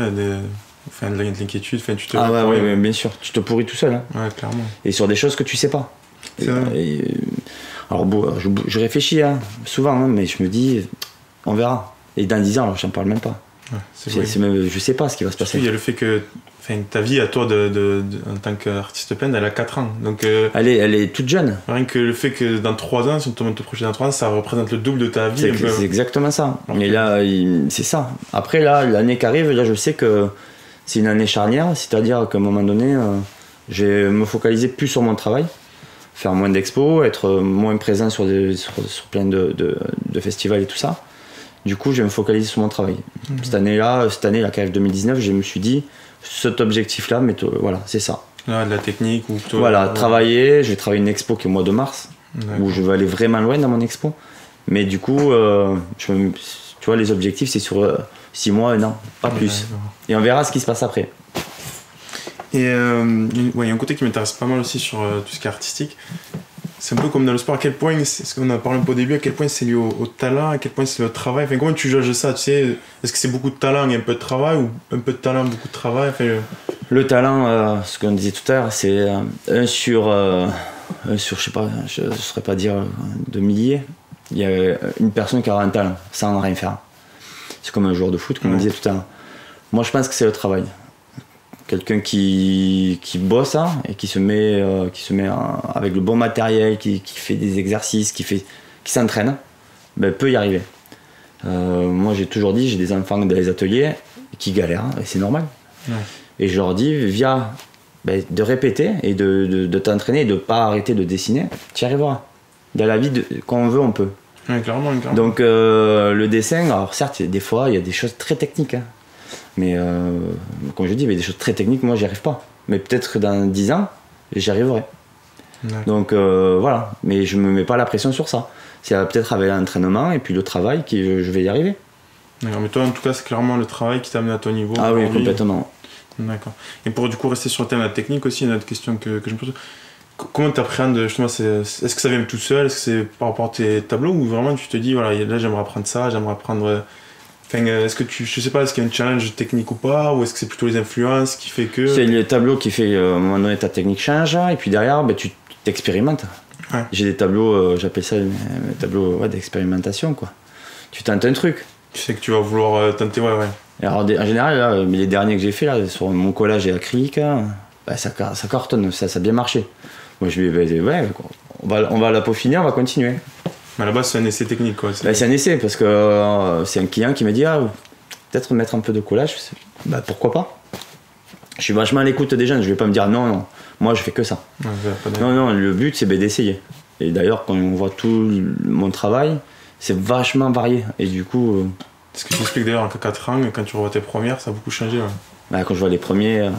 l'inquiétude. Tu te ouais, bien sûr. Tu te pourris tout seul. Hein. Ouais, clairement. Et sur des choses que tu sais pas. Alors je réfléchis souvent, hein, mais je me dis, on verra. Et dans 10 ans, alors j'en parle même pas. Même, je sais pas ce qui va se passer. Il y a le fait que ta vie à toi en tant qu'artiste peintre, elle a 4 ans. Donc, elle est toute jeune. Rien que le fait que dans 3 ans, si on te monte le projet dans 3 ans, ça représente le double de ta vie. C'est exactement ça. Et là, c'est ça. Après, là, l'année qui arrive, là, je sais que c'est une année charnière, c'est-à-dire qu'à un moment donné, je vais me focaliser plus sur mon travail, faire moins d'expos, être moins présent sur plein de festivals et tout ça. Du coup, je vais me focaliser sur mon travail. Cette année-là, qui arrive 2019, je me suis dit, cet objectif-là, mais voilà, c'est ça. De la technique ou plutôt... Voilà, travailler. Je vais travailler une expo qui est au mois de mars, où je vais aller vraiment loin dans mon expo. Mais du coup, tu vois, les objectifs, c'est sur 6 mois, 1 an, pas plus. Et on verra ce qui se passe après. Et il y a un côté qui m'intéresse pas mal aussi sur tout ce qui est artistique. C'est un peu comme dans le sport, à quel point, c'est ce qu'on a parlé un peu au début, à quel point c'est lié au talent, à quel point c'est le travail. Enfin, comment tu juges ça, tu sais? Est-ce que c'est beaucoup de talent et un peu de travail, ou un peu de talent, beaucoup de travail? Le talent, ce qu'on disait tout à l'heure, c'est 1 sur, je sais pas, je ne saurais pas dire de milliers. Il y a une personne qui aura un talent, sans rien faire. C'est comme un joueur de foot, comme on disait tout à l'heure. Moi, je pense que c'est le travail. Quelqu'un qui bosse et qui se met avec le bon matériel, qui fait des exercices, qui s'entraîne, peut y arriver. Moi, j'ai toujours dit, j'ai des enfants dans les ateliers qui galèrent, et c'est normal. Et je leur dis, de répéter et de t'entraîner et de ne pas arrêter de dessiner, tu y arriveras. Dans la vie, quand on veut, on peut. Clairement. Donc le dessin, alors certes, des fois, il y a des choses très techniques. Mais comme je dis, des choses très techniques, moi, j'y arrive pas. Mais peut-être que dans 10 ans, j'y arriverai. Donc voilà. Mais je me mets pas la pression sur ça. C'est peut-être avec l'entraînement et puis le travail que je vais y arriver. D'accord. Mais toi, en tout cas, c'est clairement le travail qui t'a amené à ton niveau. Ah oui, complètement. D'accord. Et pour du coup rester sur le thème de la technique aussi, une autre question que je me pose. Comment tu appréhendes justement, est-ce que ça vient tout seul, est-ce que c'est par rapport à tes tableaux, ou vraiment tu te dis, voilà, là j'aimerais apprendre ça, j'aimerais apprendre... est-ce que je sais pas, est-ce qu'il y a un challenge technique ou pas, ou est-ce que c'est plutôt les influences qui fait que... C'est le tableau qui fait, à un moment donné, ta technique change, et puis derrière, tu t'expérimentes. J'ai des tableaux, j'appelle ça des tableaux d'expérimentation, quoi. Tu tentes un truc. Tu sais que tu vas vouloir tenter, Et alors, en général, là, les derniers que j'ai fait, là, sur mon collage et acrylique, ça cartonne, ça a bien marché. Moi, je lui dis, on va la peaufiner, on va continuer. Mais à la base, c'est un essai technique, quoi. C'est un essai, parce que c'est un client qui m'a dit, peut-être mettre un peu de collage, pourquoi pas. Je suis vachement à l'écoute des jeunes, je vais pas me dire non, moi je fais que ça. Non, le but c'est d'essayer. Et d'ailleurs, quand on voit tout mon travail, c'est vachement varié. Et du coup... Ce que tu expliques d'ailleurs en 4 ans, quand tu revois tes premières, ça a beaucoup changé. Quand je vois les premiers,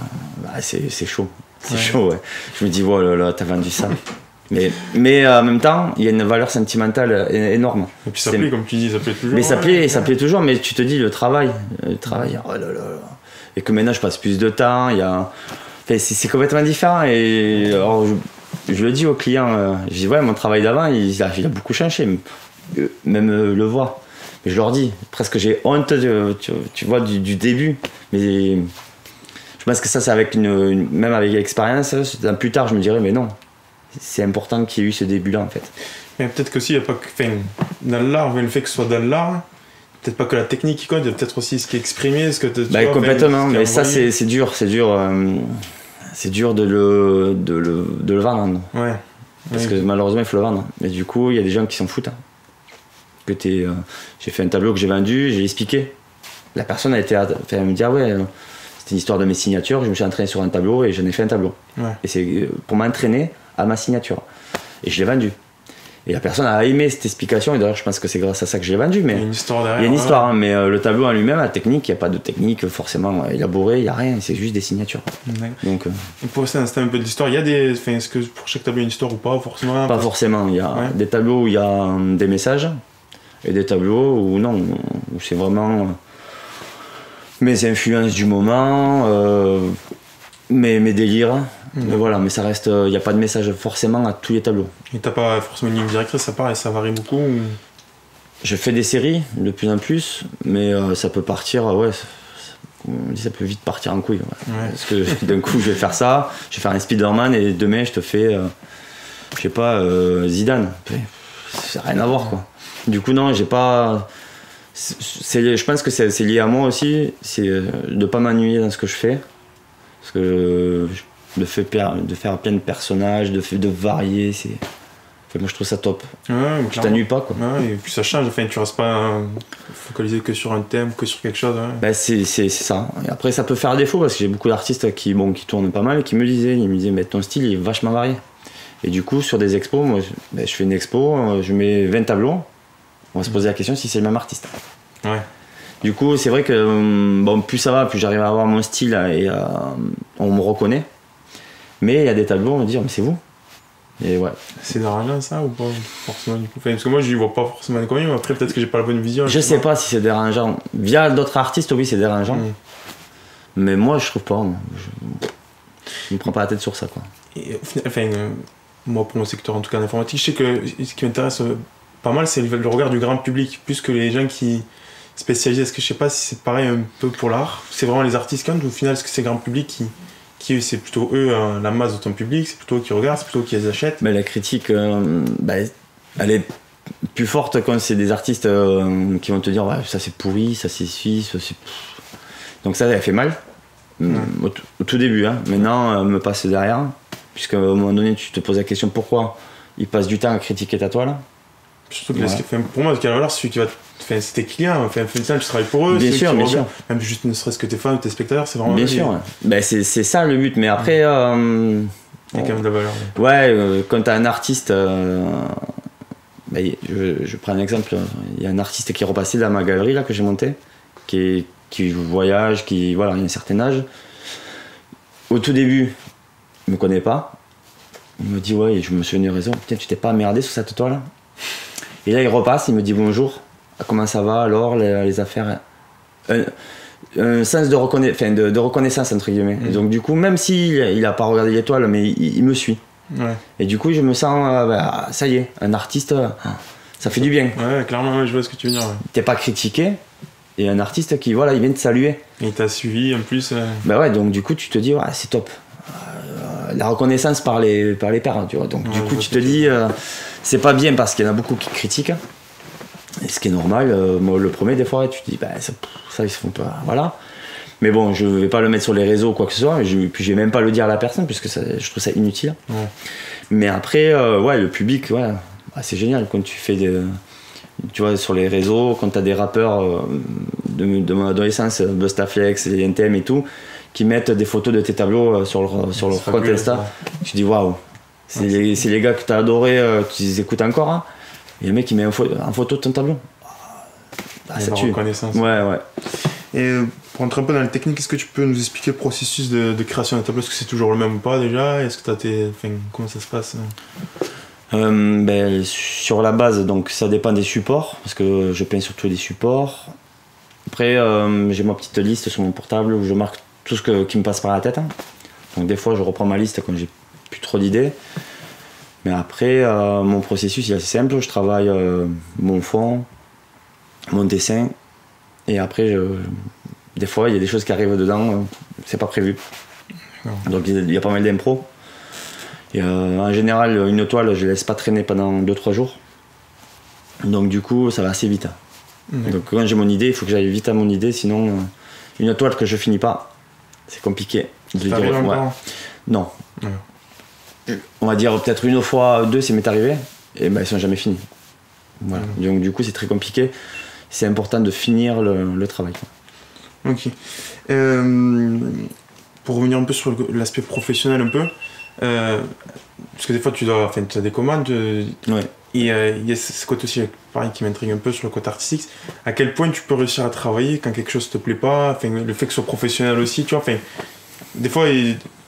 c'est chaud. C'est chaud, ouais. Je me dis, voilà, t'as vendu ça. Mais en même temps, il y a une valeur sentimentale énorme. Et puis ça plaît, comme tu dis, ça plaît toujours. Mais ça plaît toujours, mais tu te dis, le travail, oh là là. Et que maintenant je passe plus de temps, il y a c'est complètement différent. Et alors, je le dis aux clients, je dis ouais, mon travail d'avant, il a beaucoup changé, même le voient. Mais je leur dis, presque j'ai honte, tu vois, du début. Mais je pense que ça, c'est avec même avec l'expérience, plus tard, je me dirais, mais non, c'est important qu'il y ait eu ce début-là, en fait. Mais peut-être qu'aussi, il n'y a pas que. Enfin, dans l'art, le fait que ce soit dans l'art, peut-être pas que la technique qui compte, il y a peut-être aussi ce qui est exprimé, ce que tu vois, complètement, mais ça, c'est dur. C'est dur de le vendre. Ouais. Parce que malheureusement, il faut le vendre. Mais du coup, il y a des gens qui s'en foutent. J'ai fait un tableau que j'ai vendu, j'ai expliqué. La personne a été elle me dit ah ouais, c'était une histoire de mes signatures, je me suis entraîné sur un tableau et j'en ai fait un tableau. Ouais. Et c'est pour m'entraîner à ma signature. Et je l'ai vendu. Et la personne a aimé cette explication, et d'ailleurs je pense que c'est grâce à ça que je l'ai vendu. Mais il y a une histoire derrière. Il y a une histoire, hein, mais le tableau en lui-même, la technique, il n'y a pas de technique forcément élaborée, il n'y a rien, c'est juste des signatures. Ouais. Donc, pour ça, c'est un peu de l'histoire. Il y a est-ce que pour chaque tableau il y a une histoire ou pas forcément? Pas forcément, il y a des tableaux où il y a des messages, et des tableaux où non, où c'est vraiment mes influences du moment, mes délires. Mais voilà, mais ça reste, il n'y a pas de message forcément à tous les tableaux. Et t'as pas forcément une ligne directrice, ça varie beaucoup ou... Je fais des séries de plus en plus, mais ça peut partir, ça peut vite partir en couille. Ouais. Parce que d'un coup je vais faire ça, je vais faire un Spider-Man et demain je te fais, je sais pas, Zidane. Ça n'a rien à voir quoi. Du coup non, j'ai pas... je pense que c'est lié à moi aussi, c'est de pas m'ennuyer dans ce que je fais. Parce que de faire plein de personnages, de varier, moi je trouve ça top. Tu t'ennuies pas quoi. Et puis ça change, tu restes pas focalisé que sur un thème, que sur quelque chose. C'est ça. Et après ça peut faire défaut parce que j'ai beaucoup d'artistes qui tournent pas mal et qui me disaient mais ton style il est vachement varié. Et du coup sur des expos, moi je fais une expo, je mets 20 tableaux, on va se poser la question si c'est le même artiste. Ouais. Du coup c'est vrai que plus ça va, plus j'arrive à avoir mon style et on me reconnaît. Mais il y a des tableaux, on me dit mais c'est vous. Et ouais. C'est dérangeant ça ou pas forcément du coup, parce que moi je vois pas forcément de combien, mais après peut-être que j'ai pas la bonne vision. Je sais pas si c'est dérangeant. Via d'autres artistes, oui c'est dérangeant. Mais moi je trouve pas. Je me prends pas la tête sur ça quoi. Et, moi pour mon secteur en tout cas en informatique, je sais que ce qui m'intéresse pas mal c'est le regard du grand public, plus que les gens qui spécialisés. Est-ce que je sais pas si c'est pareil un peu pour l'art, c'est vraiment les artistes qui comptent ou au final est-ce que c'est le grand public qui c'est plutôt eux, la masse de ton public, c'est plutôt eux qui regardent, c'est plutôt eux qui les achètent? La critique, elle est plus forte quand c'est des artistes qui vont te dire ouais, ça c'est pourri, ça c'est suisse, ça c'est... Donc ça, elle fait mal, au tout début. Hein. Maintenant, me passe derrière, puisqu'à un moment donné, tu te poses la question pourquoi ils passent du temps à critiquer ta toile. Surtout que pour moi, ce qui a la valeur, c'est celui qui va... c'est tes clients, tu travailles pour eux, bien sûr. Même juste ne serait-ce que tes fans, tes spectateurs, c'est vraiment... Bien sûr, c'est ça le but, mais après... il y a quand même de la valeur. Quand t'as un artiste... je prends un exemple, il y a un artiste qui est repassé dans ma galerie là, que j'ai montée, qui voyage, il a un certain âge. Au tout début, il me connaît pas. Il me dit ouais, je me suis venu raison, putain, tu t'es pas emmerdé sur cette toile là. Et là il repasse, il me dit bonjour, comment ça va alors les affaires, un sens de reconnaissance entre guillemets. Et donc du coup même s'il a pas regardé l'étoile, mais il me suit. Et du coup je me sens, ça y est, un artiste, ça fait du bien. Ouais, clairement, je vois ce que tu veux dire. T'es pas critiqué, et un artiste qui il vient te saluer. Et il t'a suivi en plus. Donc du coup tu te dis c'est top. La reconnaissance par les pairs, tu vois. Donc du coup tu te dis c'est pas bien parce qu'il y en a beaucoup qui critiquent, et ce qui est normal. Moi le premier des fois tu te dis ça ils se font pas, voilà. Mais bon, je vais pas le mettre sur les réseaux ou quoi que ce soit, puis je vais même pas le dire à la personne puisque je trouve ça inutile. Mais après le public, c'est génial quand tu fais tu vois, sur les réseaux, quand t'as des rappeurs de mon adolescence, Bustaflex, les NTM et tout, qui mettent des photos de tes tableaux sur leur compte Insta, tu dis waouh, c'est les gars que t'as adoré, tu les écoutes encore, hein. Et le mec il met en photo de ton tableau. Ça tue. Ouais. Et pour entrer un peu dans la technique, est-ce que tu peux nous expliquer le processus de création d'un tableau? Est-ce que c'est toujours le même ou pas déjà? Est-ce que comment ça se passe? Sur la base, donc ça dépend des supports, parce que je peins surtout des supports. Après, j'ai ma petite liste sur mon portable où je marque tout ce qui me passe par la tête. Hein. Donc des fois je reprends ma liste quand j'ai plus trop d'idées. Mais après, mon processus il est assez simple. Je travaille mon fond, mon dessin. Et après, des fois, il y a des choses qui arrivent dedans, c'est pas prévu. Donc il y a pas mal d'impro. Et en général, une toile, je laisse pas traîner pendant 2-3 jours. Donc du coup, ça va assez vite. Donc quand j'ai mon idée, il faut que j'aille vite à mon idée, sinon une toile que je finis pas, c'est compliqué. Non. On va dire peut-être une fois, deux, ça m'est arrivé, et ben ils sont jamais finis. Voilà. Donc du coup, c'est très compliqué. C'est important de finir le travail. Ok. Pour revenir un peu sur l'aspect professionnel un peu, parce que des fois tu as des commandes, Ouais. et il y a ce côté aussi pareil qui m'intrigue un peu sur le côté artistique, à quel point tu peux réussir à travailler quand quelque chose te plaît pas, enfin, le fait que ce soit professionnel aussi, tu vois, enfin, des fois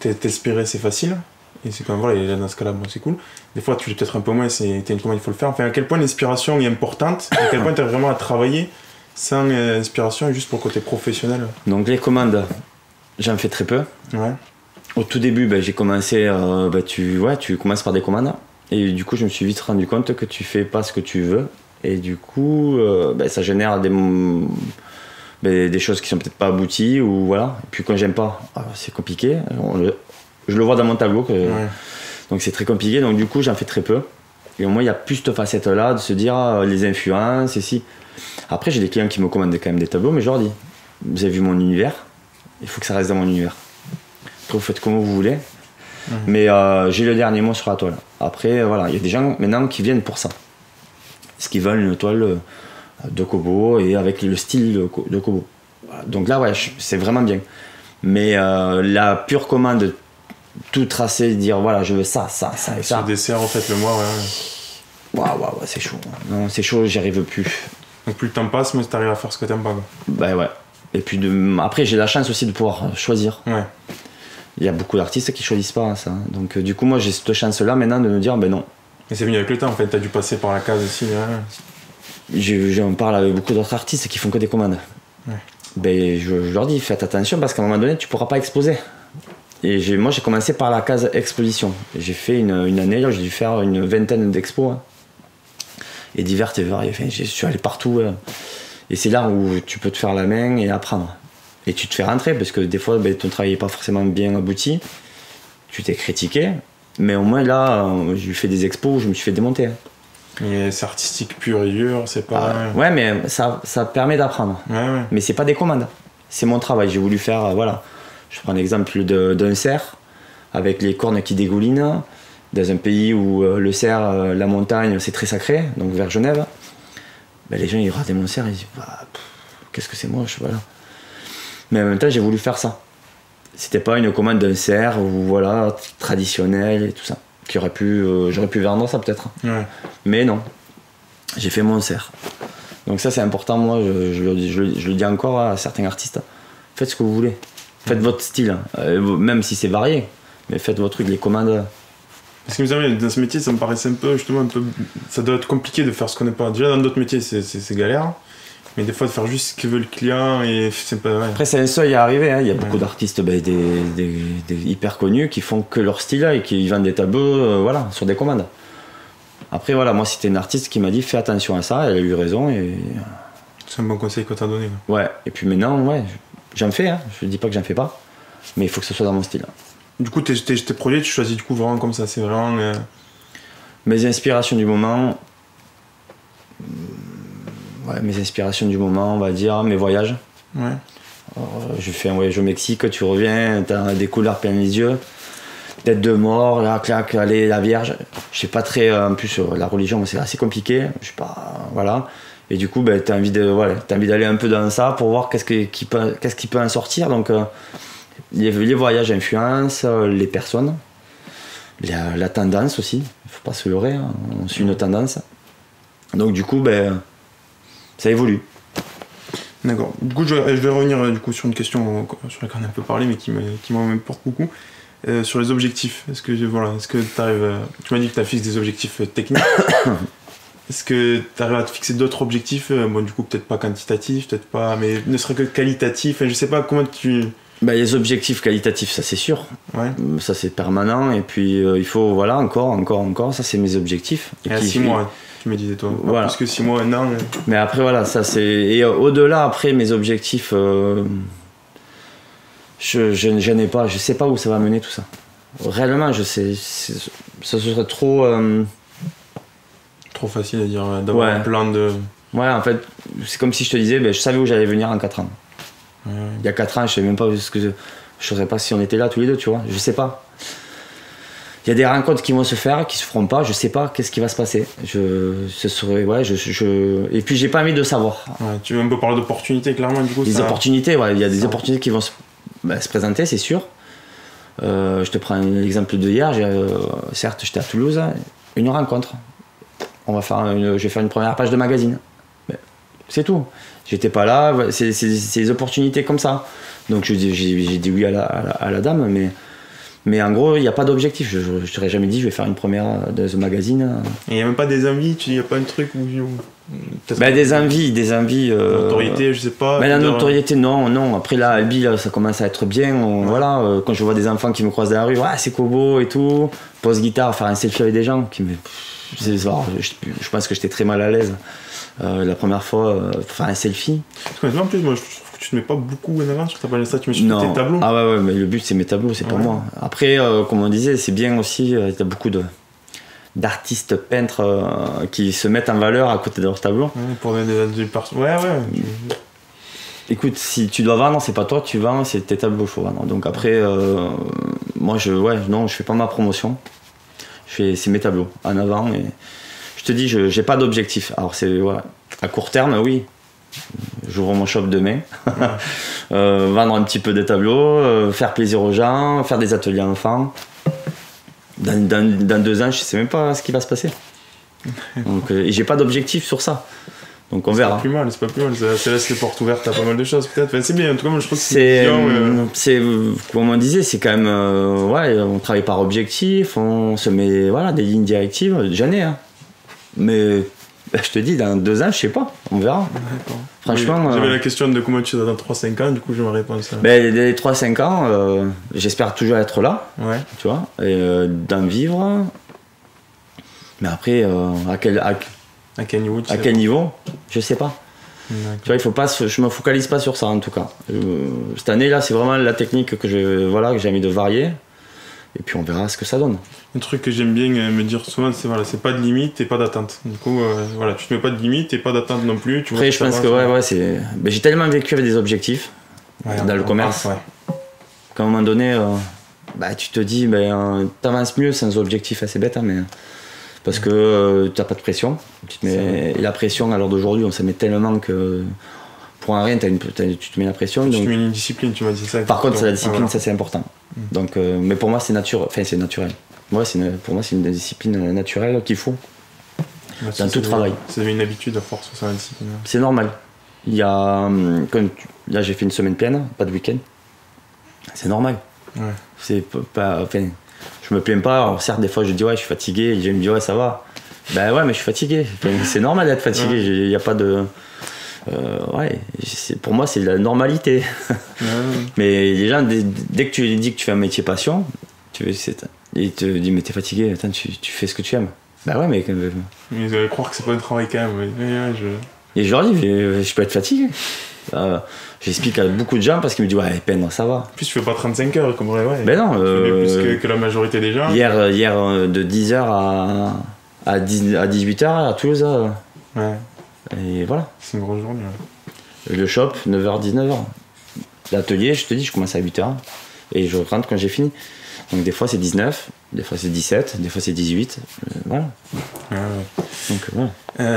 t'inspirer c'est facile, et c'est quand même voilà, et là, dans ce cas là bon, c'est cool, des fois tu l'es peut-être un peu moins, t'as une commande il faut le faire, enfin à quel point l'inspiration est importante, à quel point tu as vraiment à travailler sans inspiration juste pour le côté professionnel. Donc les commandes, j'en fais très peu. Ouais. Au tout début, j'ai commencé, tu commences par des commandes. Et du coup, je me suis vite rendu compte que tu fais pas ce que tu veux. Et du coup, ça génère des choses qui sont peut-être pas abouties. Ou voilà. Et puis quand j'aime pas, c'est compliqué. Je le vois dans mon tableau. Donc c'est très compliqué. Donc du coup, j'en fais très peu. Et au moins, il y a plus cette facette-là de se dire les influences et si. Après, j'ai des clients qui me commandent quand même des tableaux, mais je leur dis, vous avez vu mon univers, il faut que ça reste dans mon univers. Après, vous faites comme vous voulez, mais j'ai le dernier mot sur la toile. Après, voilà, il y a des gens maintenant qui viennent pour ça. Parce qu'ils veulent une toile de Kobo et avec le style de Kobo. Voilà. Donc là, ouais, c'est vraiment bien. Mais la pure commande, tout tracé, dire voilà, je veux ça et ça. Sur dessert, en fait, le mois, Waouh, c'est chaud. Non, c'est chaud, j'y arrive plus. Donc plus le temps passe, mais t'arrives à faire ce que t'aimes pas. Quoi. Bah ouais. Et puis après, j'ai la chance aussi de pouvoir choisir. Ouais. Il y a beaucoup d'artistes qui choisissent pas ça. Donc du coup, moi, j'ai cette chance-là maintenant de me dire, ben non. Et c'est venu avec le temps, en fait. T'as dû passer par la case aussi. J'en parle avec beaucoup d'autres artistes qui font que des commandes. Ouais. Ben, je leur dis, faites attention parce qu'à un moment donné, tu pourras pas exposer. Et moi, j'ai commencé par la case exposition. J'ai fait une année, j'ai dû faire une vingtaine d'expos. Et diverses et variées. Enfin, je suis allé partout. Et c'est là où tu peux te faire la main et apprendre. Et tu te fais rentrer parce que des fois, ton travail n'est pas forcément bien abouti. Tu t'es critiqué. Mais au moins là, j'ai fait des expos où je me suis fait démonter. Et c'est artistique pur et dur, c'est pas... ouais, mais ça permet d'apprendre. Ouais. Mais c'est pas des commandes. C'est mon travail. J'ai voulu faire, voilà. Je prends l'exemple d'un cerf avec les cornes qui dégoulinent. Dans un pays où le cerf, la montagne, c'est très sacré, donc vers Genève, les gens ils regardent mon cerf et ils disent qu'est-ce que c'est moche, voilà. Mais en même temps, j'ai voulu faire ça. C'était pas une commande d'un cerf ou voilà traditionnel et tout ça. J'aurais pu vendre ça peut-être. Ouais. Mais non, j'ai fait mon cerf. Donc ça c'est important, moi je le dis encore à certains artistes. Faites ce que vous voulez. Faites votre style, même si c'est varié. Mais faites votre truc, les commandes. Parce que dans ce métier, ça me paraissait un peu, ça doit être compliqué de faire ce qu'on n'est pas. Déjà dans d'autres métiers, c'est galère. Mais des fois, de faire juste ce que veut le client, et c'est pas... Ouais. Après, c'est un seuil à arriver. Hein. Il y a beaucoup d'artistes des hyper connus qui font que leur style et qui vendent des tableaux voilà, sur des commandes. Après, voilà, moi, c'était une artiste qui m'a dit fais attention à ça, elle a eu raison. Et... C'est un bon conseil que t'as donné. Quoi. Ouais, et puis maintenant, j'en fais. Hein. Je dis pas que j'en fais pas, mais il faut que ce soit dans mon style. Du coup, tes projets, tu choisis du coup vraiment comme ça, c'est vraiment... Mes inspirations du moment... mes inspirations du moment, on va dire, mes voyages. Ouais. Je fais un voyage au Mexique, tu reviens, t'as des couleurs plein les yeux, tête de mort, là, clac, allez, la Vierge. Je sais pas très... en plus, la religion, c'est assez compliqué, je sais pas... Voilà. Et du coup, t'as envie d'aller un peu dans ça pour voir qu'est-ce qui peut en sortir, donc... Les voyages influencent, les personnes, la tendance aussi, il ne faut pas se leurrer, hein. On suit une tendance. Donc du coup, ça évolue. D'accord. Du coup, je vais revenir du coup, sur une question sur laquelle on a un peu parlé, mais qui m'importe beaucoup. Sur les objectifs, est-ce que tu arrives... Tu m'as dit que tu as fixé des objectifs techniques. Est-ce que tu arrives à te fixer d'autres objectifs du coup, peut-être pas quantitatifs, peut-être pas... Mais ne serait que qualitatifs. Je sais pas comment tu... Les objectifs qualitatifs, ça c'est sûr. Ouais. Ça c'est permanent. Et puis il faut, voilà, encore. Ça c'est mes objectifs. Et à 6 mois, tu me disais toi. Voilà. Plus que 6 mois, un an. Mais après, voilà, ça c'est. Et au-delà, après, mes objectifs, je n'ai pas. Je sais pas où ça va mener tout ça. Réellement, je sais. Ça serait trop. Trop facile à dire, d'avoir un plan de. Ouais, en fait, c'est comme si je te disais, je savais où j'allais venir en 4 ans. Ouais. Il y a 4 ans, je savais même pas ce que. Je saurais pas si on était là tous les deux, tu vois. Je sais pas. Il y a des rencontres qui vont se faire, qui se feront pas. Je sais pas qu'est-ce qui va se passer. Et puis j'ai pas envie de savoir. Ouais, tu veux un peu parler d'opportunités, clairement, du coup. Des opportunités, ouais. Il y a des opportunités qui vont se présenter, c'est sûr. Je te prends l'exemple de hier. Certes, j'étais à Toulouse. Une rencontre. Je vais faire une première page de magazine. C'est tout. J'étais pas là. C'est des opportunités comme ça. Donc j'ai dit oui à la dame, mais en gros, il n'y a pas d'objectif. Je t'aurais jamais dit je vais faire une première de ce magazine. Et il n'y a même pas des envies, il n'y a pas un truc où. Des envies. Notoriété, je sais pas. La notoriété, non. Après là, Albi, là, ça commence à être bien. Voilà, quand je vois des enfants qui me croisent dans la rue, c'est Kobo et tout. Pose guitare, faire un selfie avec des gens qui me. Je pense que j'étais très mal à l'aise la première fois pour faire un selfie. Parce que en plus, moi, je trouve que tu te mets pas beaucoup en avant sur ta page Insta, tu mets sur tes tableaux. Ah ouais, mais le but c'est mes tableaux, c'est pas moi. Après, comme on disait, c'est bien aussi, il y a beaucoup d'artistes peintres qui se mettent en valeur à côté de leurs tableaux. Ouais, pour donner des personnes. Ouais. Écoute, si tu dois vendre, c'est pas toi tu vends, c'est tes tableaux qu'il faut vendre. Donc après, moi je fais pas ma promotion. C'est mes tableaux en avant. Et je te dis, j'ai pas d'objectif. Alors c'est à court terme, oui. J'ouvre mon shop demain. Vendre un petit peu des tableaux, faire plaisir aux gens, faire des ateliers enfants. Dans 2 ans, je sais même pas ce qui va se passer. Donc, et j'ai pas d'objectif sur ça. Donc on verra. C'est pas plus mal, ça laisse les portes ouvertes à pas mal de choses peut-être. Enfin, c'est bien, en tout cas moi je trouve que c'est comme on disait, c'est quand même on travaille par objectif, on se met des lignes directives, j'en ai mais je te dis dans 2 ans je sais pas, on verra. D'accord. Franchement, j'avais la question de comment tu es dans 3-5 ans, du coup je me réponds à ça. Les 3-5 ans, j'espère toujours être là, tu vois, et d'en vivre. Mais après, à quel niveau je sais pas. Tu vois, je me focalise pas sur ça en tout cas. Cette année là, c'est vraiment la technique que j'ai envie de varier. Et puis on verra ce que ça donne. Un truc que j'aime bien me dire souvent, c'est pas de limite et pas d'attente. Du coup, tu te mets pas de limite et pas d'attente non plus. Après, je pense que c'est. J'ai tellement vécu avec des objectifs dans le commerce. Qu'à un moment donné, tu te dis, t'avances mieux sans objectif, assez bête, mais. Parce que t'as pas de pression. Et la pression, à l'heure d'aujourd'hui, on se met tellement que pour un rien, tu te mets la pression. Tu donc... te mets une discipline, tu m'as dit ça. Par contre, la discipline, ça c'est important. Donc, mais pour moi, c'est naturel. Pour moi, c'est une discipline naturelle qu'il faut dans tout travail. Ça devient une habitude à force, ça, la discipline. C'est normal. Il y a, là, j'ai fait une semaine pleine, pas de week-end. C'est normal. C'est pas. Je me plains pas. Alors, certes, des fois, je dis je suis fatigué. Et je me dis ça va. Mais je suis fatigué. C'est normal d'être fatigué. Il n'y a pas de. Pour moi, c'est la normalité. Mais les gens, dès que tu lui dis que tu fais un métier passion, ils te disent mais t'es fatigué. Attends, tu fais ce que tu aimes. Mais. Ils allaient croire que c'est pas un travail quand même. Et je leur dis, je peux être fatigué. J'explique à beaucoup de gens parce qu'ils me disent peine, ça va. En plus, tu fais pas 35 heures comme vrai. Non. Tu fais plus que la majorité des gens. Hier de 10h à 18h à Toulouse. Et voilà. C'est une grosse journée. Le shop, 9h, 19h. L'atelier, je te dis, je commence à 8h. Et je rentre quand j'ai fini. Donc des fois c'est 19, des fois c'est 17, des fois c'est 18. Voilà. Donc voilà.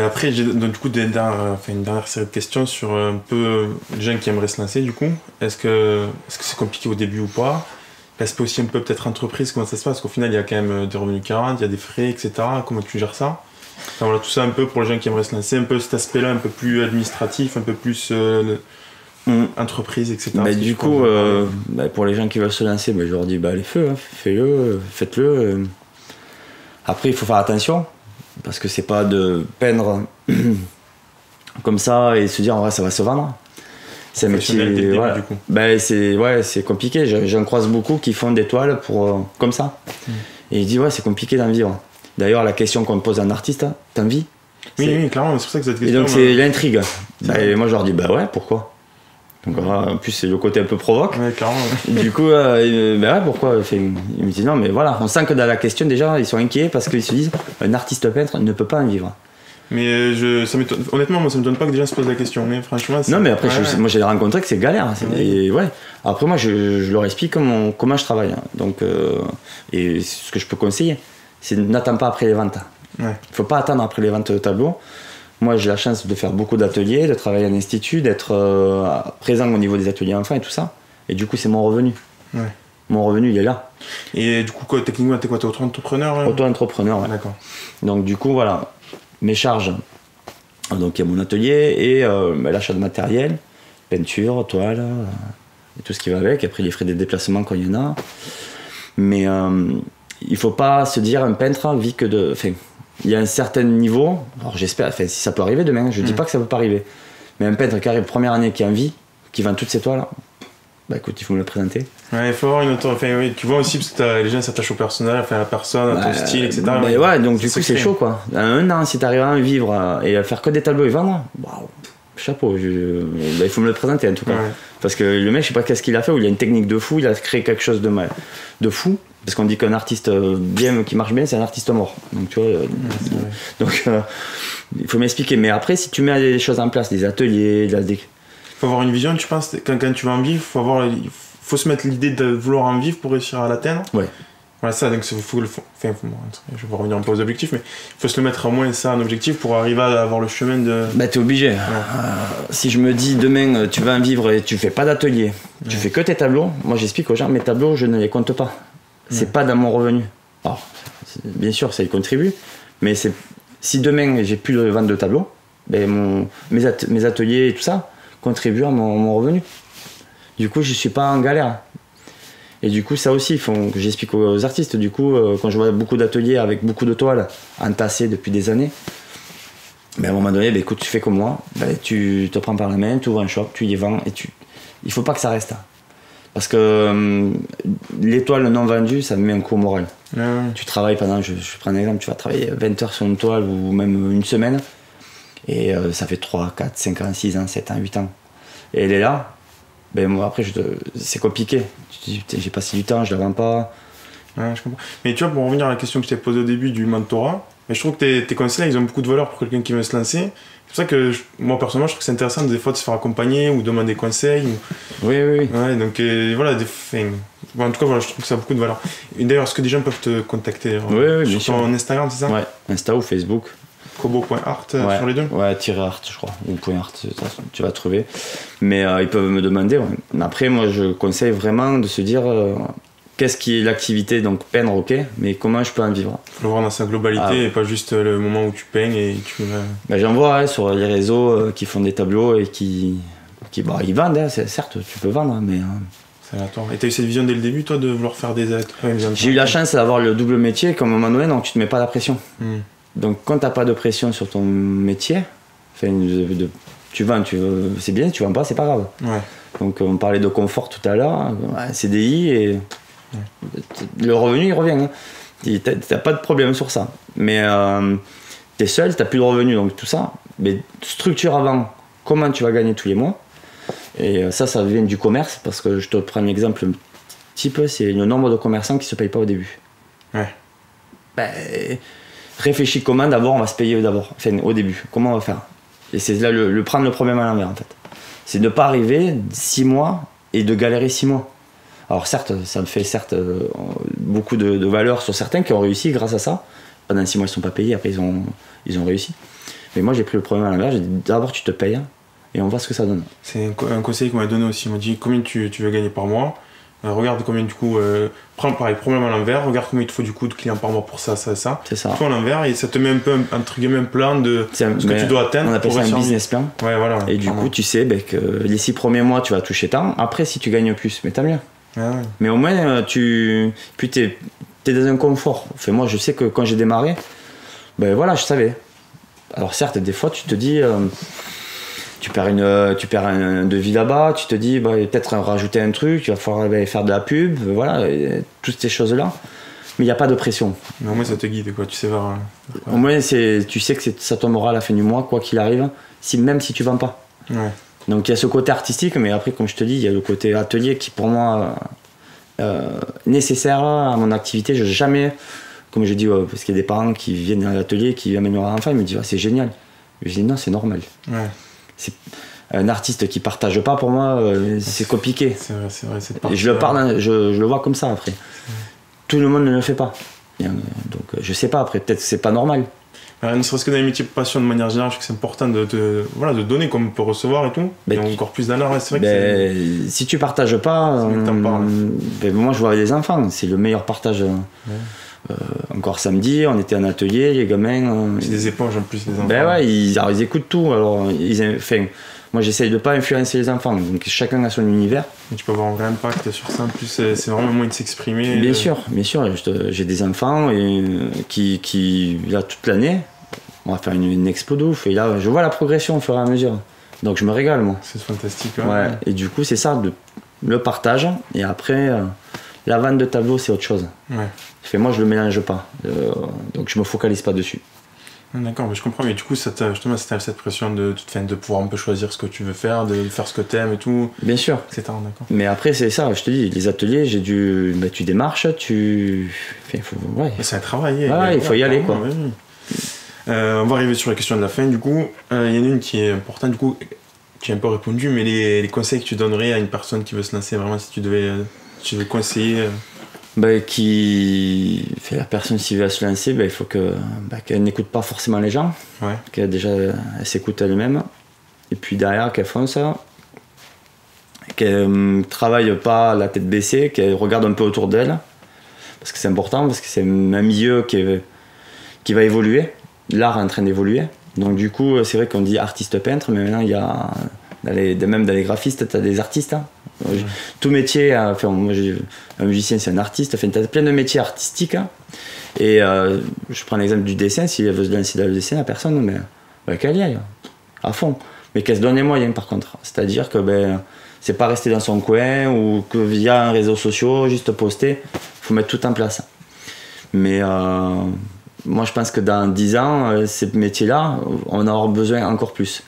Après, j'ai du coup une dernière série de questions sur un peu les gens qui aimeraient se lancer du coup. Est-ce que c'est compliqué au début ou pas? L'aspect aussi un peu peut-être entreprise, comment ça se passe? Parce qu'au final il y a quand même des revenus qui rentrent, il y a des frais, etc. Comment tu gères ça? Enfin, voilà, tout ça un peu pour les gens qui aimeraient se lancer, un peu cet aspect-là un peu plus administratif, un peu plus entreprise, etc. Du coup, pour les gens qui veulent se lancer, je leur dis les fais-le, faites-le. Après, il faut faire attention, parce que c'est pas de peindre comme ça et se dire en vrai ça va se vendre. C'est un métier, Professionnel dès le début, ouais. du coup. Ben, c'est compliqué. J'en croise beaucoup qui font des toiles comme ça. Et ils disent, ouais, c'est compliqué d'en vivre. D'ailleurs, la question qu'on me pose à un artiste, t'en vis? Oui, clairement, c'est pour ça que cette Et question. donc, c'est l'intrigue. Et moi, je leur dis, bah ouais, pourquoi? Donc, en plus, c'est le côté un peu provoque. Ouais, clairement. Du coup, bah ouais, pourquoi? Enfin, ils me disent, non, mais voilà, on sent que dans la question, déjà, ils sont inquiets parce qu'ils se disent, un artiste peintre ne peut pas en vivre. Mais honnêtement, moi, ça me donne pas que des gens se posent la question. Mais franchement, Non, mais après, ouais. moi, j'ai rencontré que c'est galère. Et ouais. Après, moi, je leur explique comment je travaille. Donc, et ce que je peux conseiller, c'est n'attends pas après les ventes. Ouais. Faut pas attendre après les ventes de tableaux. Moi, j'ai la chance de faire beaucoup d'ateliers, de travailler en institut, d'être présent au niveau des ateliers enfants et tout ça. Et du coup, c'est mon revenu. Ouais. Mon revenu, il est là. Et du coup, quoi, techniquement, t'es auto-entrepreneur? Auto-entrepreneur, ouais. D'accord. Donc, du coup, voilà. Mes charges. Donc, il y a mon atelier et l'achat de matériel, peinture, toile, et tout ce qui va avec. Après, les frais de déplacement quand il y en a. Mais il faut pas se dire un peintre vit que de. Enfin, il y a un certain niveau. Alors, j'espère. Enfin, si ça peut arriver demain, je dis pas que ça peut pas arriver. Mais un peintre qui arrive première année, qui a envie, qui vend toutes ses toiles, bah écoute, il faut me le présenter. Ouais, il faut avoir une auto. Enfin, oui, tu vois aussi, parce que les gens s'attachent au personnel, enfin, à la personne, à ton style, etc. Mais ouais, donc du coup, c'est chaud quoi. Dans un an, si t'arrives à en vivre et à faire que des tableaux et vendre, waouh, chapeau. Il faut me le présenter en tout cas. Ouais. Parce que le mec, je sais pas qu'est-ce qu'il a fait, ou il a une technique de fou, il a créé quelque chose de fou. Parce qu'on dit qu'un artiste qui marche bien, c'est un artiste mort. Donc tu vois, donc il faut m'expliquer. Mais après, si tu mets des choses en place, des ateliers, Il faut avoir une vision, tu penses, quand tu vas en vivre, faut se mettre l'idée de vouloir en vivre pour réussir à l'atteindre. Ouais. Voilà, ça, donc je vais revenir un peu aux objectifs, mais il faut se le mettre au moins ça, un objectif pour arriver à avoir le chemin de. Bah t'es obligé. Ouais. Si je me dis demain tu vas en vivre et tu fais pas d'atelier, tu fais que tes tableaux, moi j'explique aux gens, mes tableaux je ne les compte pas. C'est pas dans mon revenu. Alors, bien sûr ça y contribue, mais si demain j'ai plus de vente de tableaux, ben mes ateliers et tout ça contribuent à mon revenu. Du coup je suis pas en galère. Et du coup, ça aussi, il faut que j'explique aux artistes. Du coup, quand je vois beaucoup d'ateliers avec beaucoup de toiles entassées depuis des années, à un moment donné, écoute, tu fais comme moi, tu te prends par la main, tu ouvres un shop, tu y vends, et il faut pas que ça reste. Parce que les toiles non vendues, ça me met un coup au moral. Ouais. Tu travailles pendant, je prends un exemple, tu vas travailler 20 heures sur une toile ou même une semaine, et ça fait 3, 4, 5 ans, 6 ans, 7 ans, 8 ans. Et elle est là. Moi après c'est compliqué. Tu te dis j'ai passé du temps, je la vends pas. Ouais, je comprends. Mais tu vois, pour revenir à la question que je t'ai posée au début du mentorat, je trouve que tes conseils ils ont beaucoup de valeur pour quelqu'un qui veut se lancer. C'est pour ça que moi personnellement je trouve que c'est intéressant des fois de se faire accompagner ou demander conseils. Oui. Ouais, donc voilà, en tout cas voilà, je trouve que ça a beaucoup de valeur. Et d'ailleurs, est-ce que des gens peuvent te contacter sur ton Instagram, c'est ça? Ouais, Insta ou Facebook. Kobo.art sur les deux? Ouais, _art je crois, ou .art, tu vas trouver. Mais ils peuvent me demander. Ouais. Après, moi je conseille vraiment de se dire qu'est-ce qui est l'activité, donc peindre, ok, mais comment je peux en vivre? Faut le voir dans sa globalité et pas juste le moment où tu peignes et tu. J'en vois sur les réseaux qui font des tableaux et qui ils vendent, certes, tu peux vendre, mais. C'est aléatoire. Et t'as eu cette vision dès le début, toi, de vouloir faire des aides? J'ai eu la chance d'avoir le double métier, comme à un moment donné, donc tu te mets pas la pression. Donc quand t'as pas de pression sur ton métier, tu vends, c'est bien, tu vends pas, c'est pas grave. Ouais. Donc on parlait de confort tout à l'heure, CDI et le revenu il revient. T'as pas de problème sur ça. Mais t'es seul, t'as plus de revenus, donc tout ça. Mais structure avant comment tu vas gagner tous les mois. Et ça vient du commerce, parce que je te prends un exemple type, c'est le nombre de commerçants qui se payent pas au début. Ouais. Réfléchis comment d'abord on va se payer au début, comment on va faire. Et c'est là prendre le problème à l'envers en fait. C'est de ne pas arriver 6 mois et de galérer 6 mois. Alors certes, ça me fait beaucoup de valeur sur certains qui ont réussi grâce à ça. Pendant 6 mois ils ne sont pas payés, après ils ont réussi. Mais moi j'ai pris le problème à l'envers, j'ai dit d'abord tu te payes et on voit ce que ça donne. C'est un conseil qu'on m'a donné aussi, il m'a dit combien tu veux gagner par mois. Regarde combien du coup, prends pareil, problème à l'envers, regarde combien il te faut du coup de clients par mois pour ça. C'est ça. Tout à l'envers et ça te met un peu entre guillemets un plan de ce que tu dois atteindre. On appelle ça un business plan. Ouais, voilà. Et du coup, tu sais que les 6 premiers mois, tu vas toucher tant. Après, si tu gagnes plus, mais tant mieux. Ouais. Mais au moins, t'es dans un confort. Enfin, moi, je sais que quand j'ai démarré, voilà, je savais. Alors certes, des fois, tu te dis, tu perds un devis là-bas, tu te dis bah, peut-être rajouter un truc, il va falloir faire de la pub, voilà, toutes ces choses-là. Mais il n'y a pas de pression. Mais au moins ça te guide, quoi, tu sais vers... Au moins tu sais que ça tombera à la fin du mois, quoi qu'il arrive, même si tu vends pas. Ouais. Donc il y a ce côté artistique, mais après, comme je te dis, il y a le côté atelier qui pour moi nécessaire à mon activité. Je jamais, comme je dis, parce qu'il y a des parents qui viennent à l'atelier, qui amènent leur enfant, ils me disent c'est génial. Je dis non, c'est normal. Ouais. C'est un artiste qui partage pas, pour moi, c'est compliqué. C'est vrai, cette partie. Je le vois comme ça après. Tout le monde ne le fait pas. Donc je sais pas, après peut-être que c'est pas normal. Ne serait-ce que dans les métiers de passion de manière générale, je trouve que c'est important de donner comme on peut recevoir et tout. Et encore plus dans l'art, c'est vrai que si tu partages pas, moi je vois les enfants, c'est le meilleur partage. Ouais. Encore samedi, on était en atelier, les gamins. C'est des éponges en plus, les enfants. Ils écoutent tout. Alors, moi j'essaye de pas influencer les enfants, donc chacun a son univers. Et tu peux avoir un vrai impact sur ça, en plus c'est vraiment le moyen de s'exprimer. Bien sûr, j'ai des enfants qui là toute l'année, on va faire une expo d'ouf, et là je vois la progression au fur et à mesure. Donc je me régale moi. C'est fantastique. Ouais. Et du coup c'est ça, le partage, et après la vente de tableaux c'est autre chose. Ouais. Moi je le mélange pas, donc je me focalise pas dessus. D'accord, mais je comprends, mais du coup, justement, c'était cette pression de pouvoir un peu choisir ce que tu veux faire, de faire ce que tu aimes et tout. Bien sûr. C'est d'accord. Mais après, c'est ça, je te dis, les ateliers, tu démarches, c'est un travail. Il faut y aller, quoi. Oui. On va arriver sur la question de la fin, du coup. Il y en a une qui est importante, du coup, tu as un peu répondu, mais les conseils que tu donnerais à une personne qui veut se lancer, vraiment, si tu devais conseiller. La personne qui veut se lancer, il faut qu'elle n'écoute pas forcément les gens, qu'elle s'écoute elle-même, et puis derrière qu'elle fonce, qu'elle travaille pas la tête baissée, qu'elle regarde un peu autour d'elle, parce que c'est important, parce que c'est un milieu qui va évoluer, l'art est en train d'évoluer, donc du coup c'est vrai qu'on dit artiste peintre, mais maintenant il y a même dans les graphistes, tu as des artistes. Tout métier, moi, un musicien c'est un artiste, tu as plein de métiers artistiques. Et je prends l'exemple du dessin, si elle veut se lancer dans le dessin, la personne, qu'elle y aille, à fond. Mais qu'elle se donne les moyens par contre. C'est-à-dire que c'est pas rester dans son coin ou que via un réseau social, juste poster, il faut mettre tout en place. Mais moi je pense que dans 10 ans, ces métiers-là, on en aura besoin encore plus.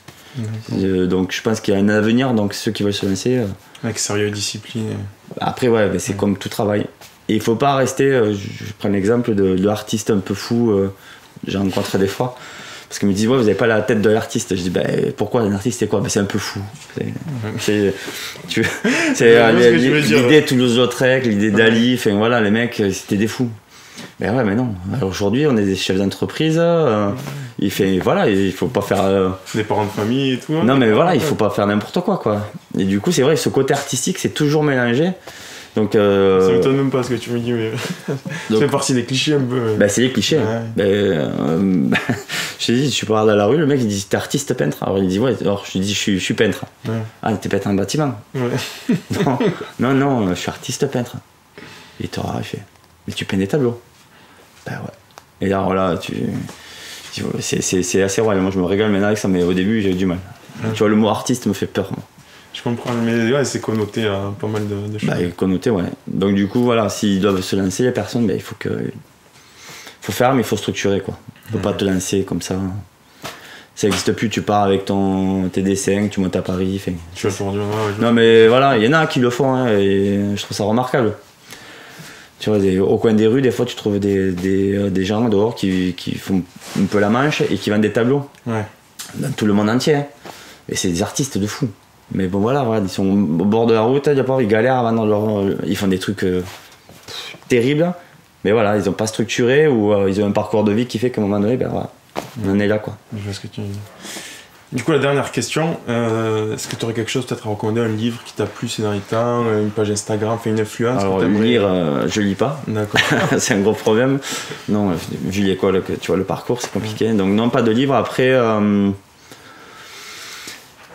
Donc je pense qu'il y a un avenir, donc ceux qui veulent se lancer avec sérieux et discipline. Après c'est comme tout travail, et il faut pas rester, je prends l'exemple de l'artiste un peu fou, j'ai rencontré des fois parce qu'ils me disent vous avez pas la tête de l'artiste. Je dis pourquoi un artiste c'est quoi? C'est un peu fou, c'est l'idée de Toulouse-Lautrec, l'idée d'Ali, voilà, les mecs c'était des fous. Mais non. Alors aujourd'hui, on est des chefs d'entreprise. Il faut pas faire. Des parents de famille et tout. Non, mais voilà, il faut pas faire n'importe quoi. Et du coup, c'est vrai, ce côté artistique, c'est toujours mélangé. Donc. Ça m'étonne même pas ce que tu me dis, mais. Ça fait partie des clichés un peu. C'est les clichés. Ouais. Je te dis, tu parles à la rue, le mec il dit t'es artiste peintre. Alors il dit ouais. Alors je lui dis je suis peintre. Ouais. Ah, t'es peintre en bâtiment. Ouais. non, je suis artiste peintre. Et toi, il fait. Mais tu peins des tableaux. Ouais. Et alors là, c'est assez royal. Moi, je me régale maintenant avec ça, mais au début, j'ai eu du mal. Tu vois, le mot artiste me fait peur. Moi. Je comprends, mais c'est connoté à pas mal de choses. Connoté, ouais. Donc, du coup, voilà, s'ils doivent se lancer, les personnes, il faut faire, mais il faut structurer, quoi. Il ne faut pas te lancer comme ça. Ça n'existe plus, tu pars avec tes dessins, tu montes à Paris. Tu vas le faire du Non, mais voilà, il y en a qui le font, et je trouve ça remarquable. Tu vois, au coin des rues, des fois, tu trouves des gens dehors qui font un peu la manche et qui vendent des tableaux. Ouais. Dans tout le monde entier. Et c'est des artistes de fou. Mais bon, voilà, ils sont au bord de la route, ils galèrent à vendre ils font des trucs terribles. Mais voilà, ils n'ont pas structuré ou ils ont un parcours de vie qui fait qu'à un moment donné, on en est là, quoi. Je vois ce que tu dis. Du coup, la dernière question, est-ce que tu aurais quelque chose peut-être à recommander, un livre qui t'a plu ces derniers temps, une page Instagram, une influence? Alors, lire, je lis pas. D'accord. C'est un gros problème. Non, vu l'école, tu vois, le parcours, c'est compliqué. Donc, non, pas de livre. Après,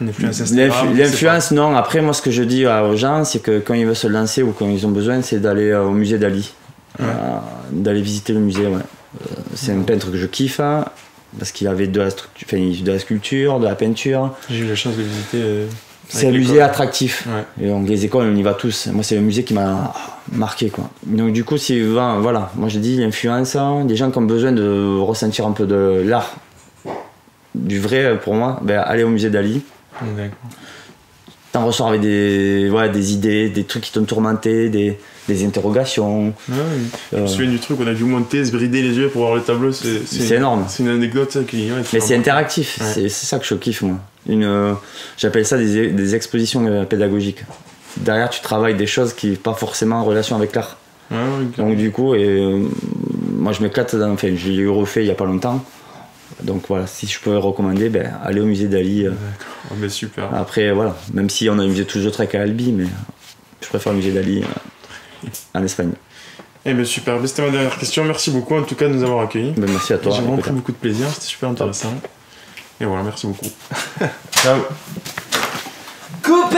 l'influence, non. Après, moi, ce que je dis aux gens, c'est que quand ils veulent se lancer ou quand ils ont besoin, c'est d'aller au musée d'Ali. D'aller visiter le musée, ouais. C'est un peintre que je kiffe. parce qu'il y avait de la sculpture, de la peinture. J'ai eu la chance de visiter. C'est un musée attractif. Ouais. Et donc les écoles, on y va tous. Moi, c'est un musée qui m'a marqué, quoi. Donc du coup, voilà, moi je dis l'influence, des gens qui ont besoin de ressentir un peu de l'art, du vrai pour moi, ben, allez au musée Dali. D'accord. T'en ressors avec des idées, des trucs qui t'ont tourmenté, des interrogations. Ouais, je me souviens du truc, on a dû monter, se brider les yeux pour voir le tableau. C'est énorme. C'est une anecdote ça, mais c'est interactif, ouais. C'est ça que je kiffe moi. J'appelle ça des expositions pédagogiques. Derrière tu travailles des choses qui n'ont pas forcément en relation avec l'art. Ouais, donc du coup, moi je m'éclate, enfin je l'ai refait il n'y a pas longtemps. Donc voilà, si je pouvais recommander, ben, allez au musée Dali. D'accord, oh, mais super. Après voilà, même si on a un musée Toulouse-Lautrec à Albi, mais je préfère le musée Dali en Espagne. Eh bien super, c'était ma dernière question. Merci beaucoup en tout cas de nous avoir accueillis. Ben, merci à toi. J'ai vraiment pris beaucoup de plaisir, c'était super intéressant. Et voilà, merci beaucoup. Ciao. Coupé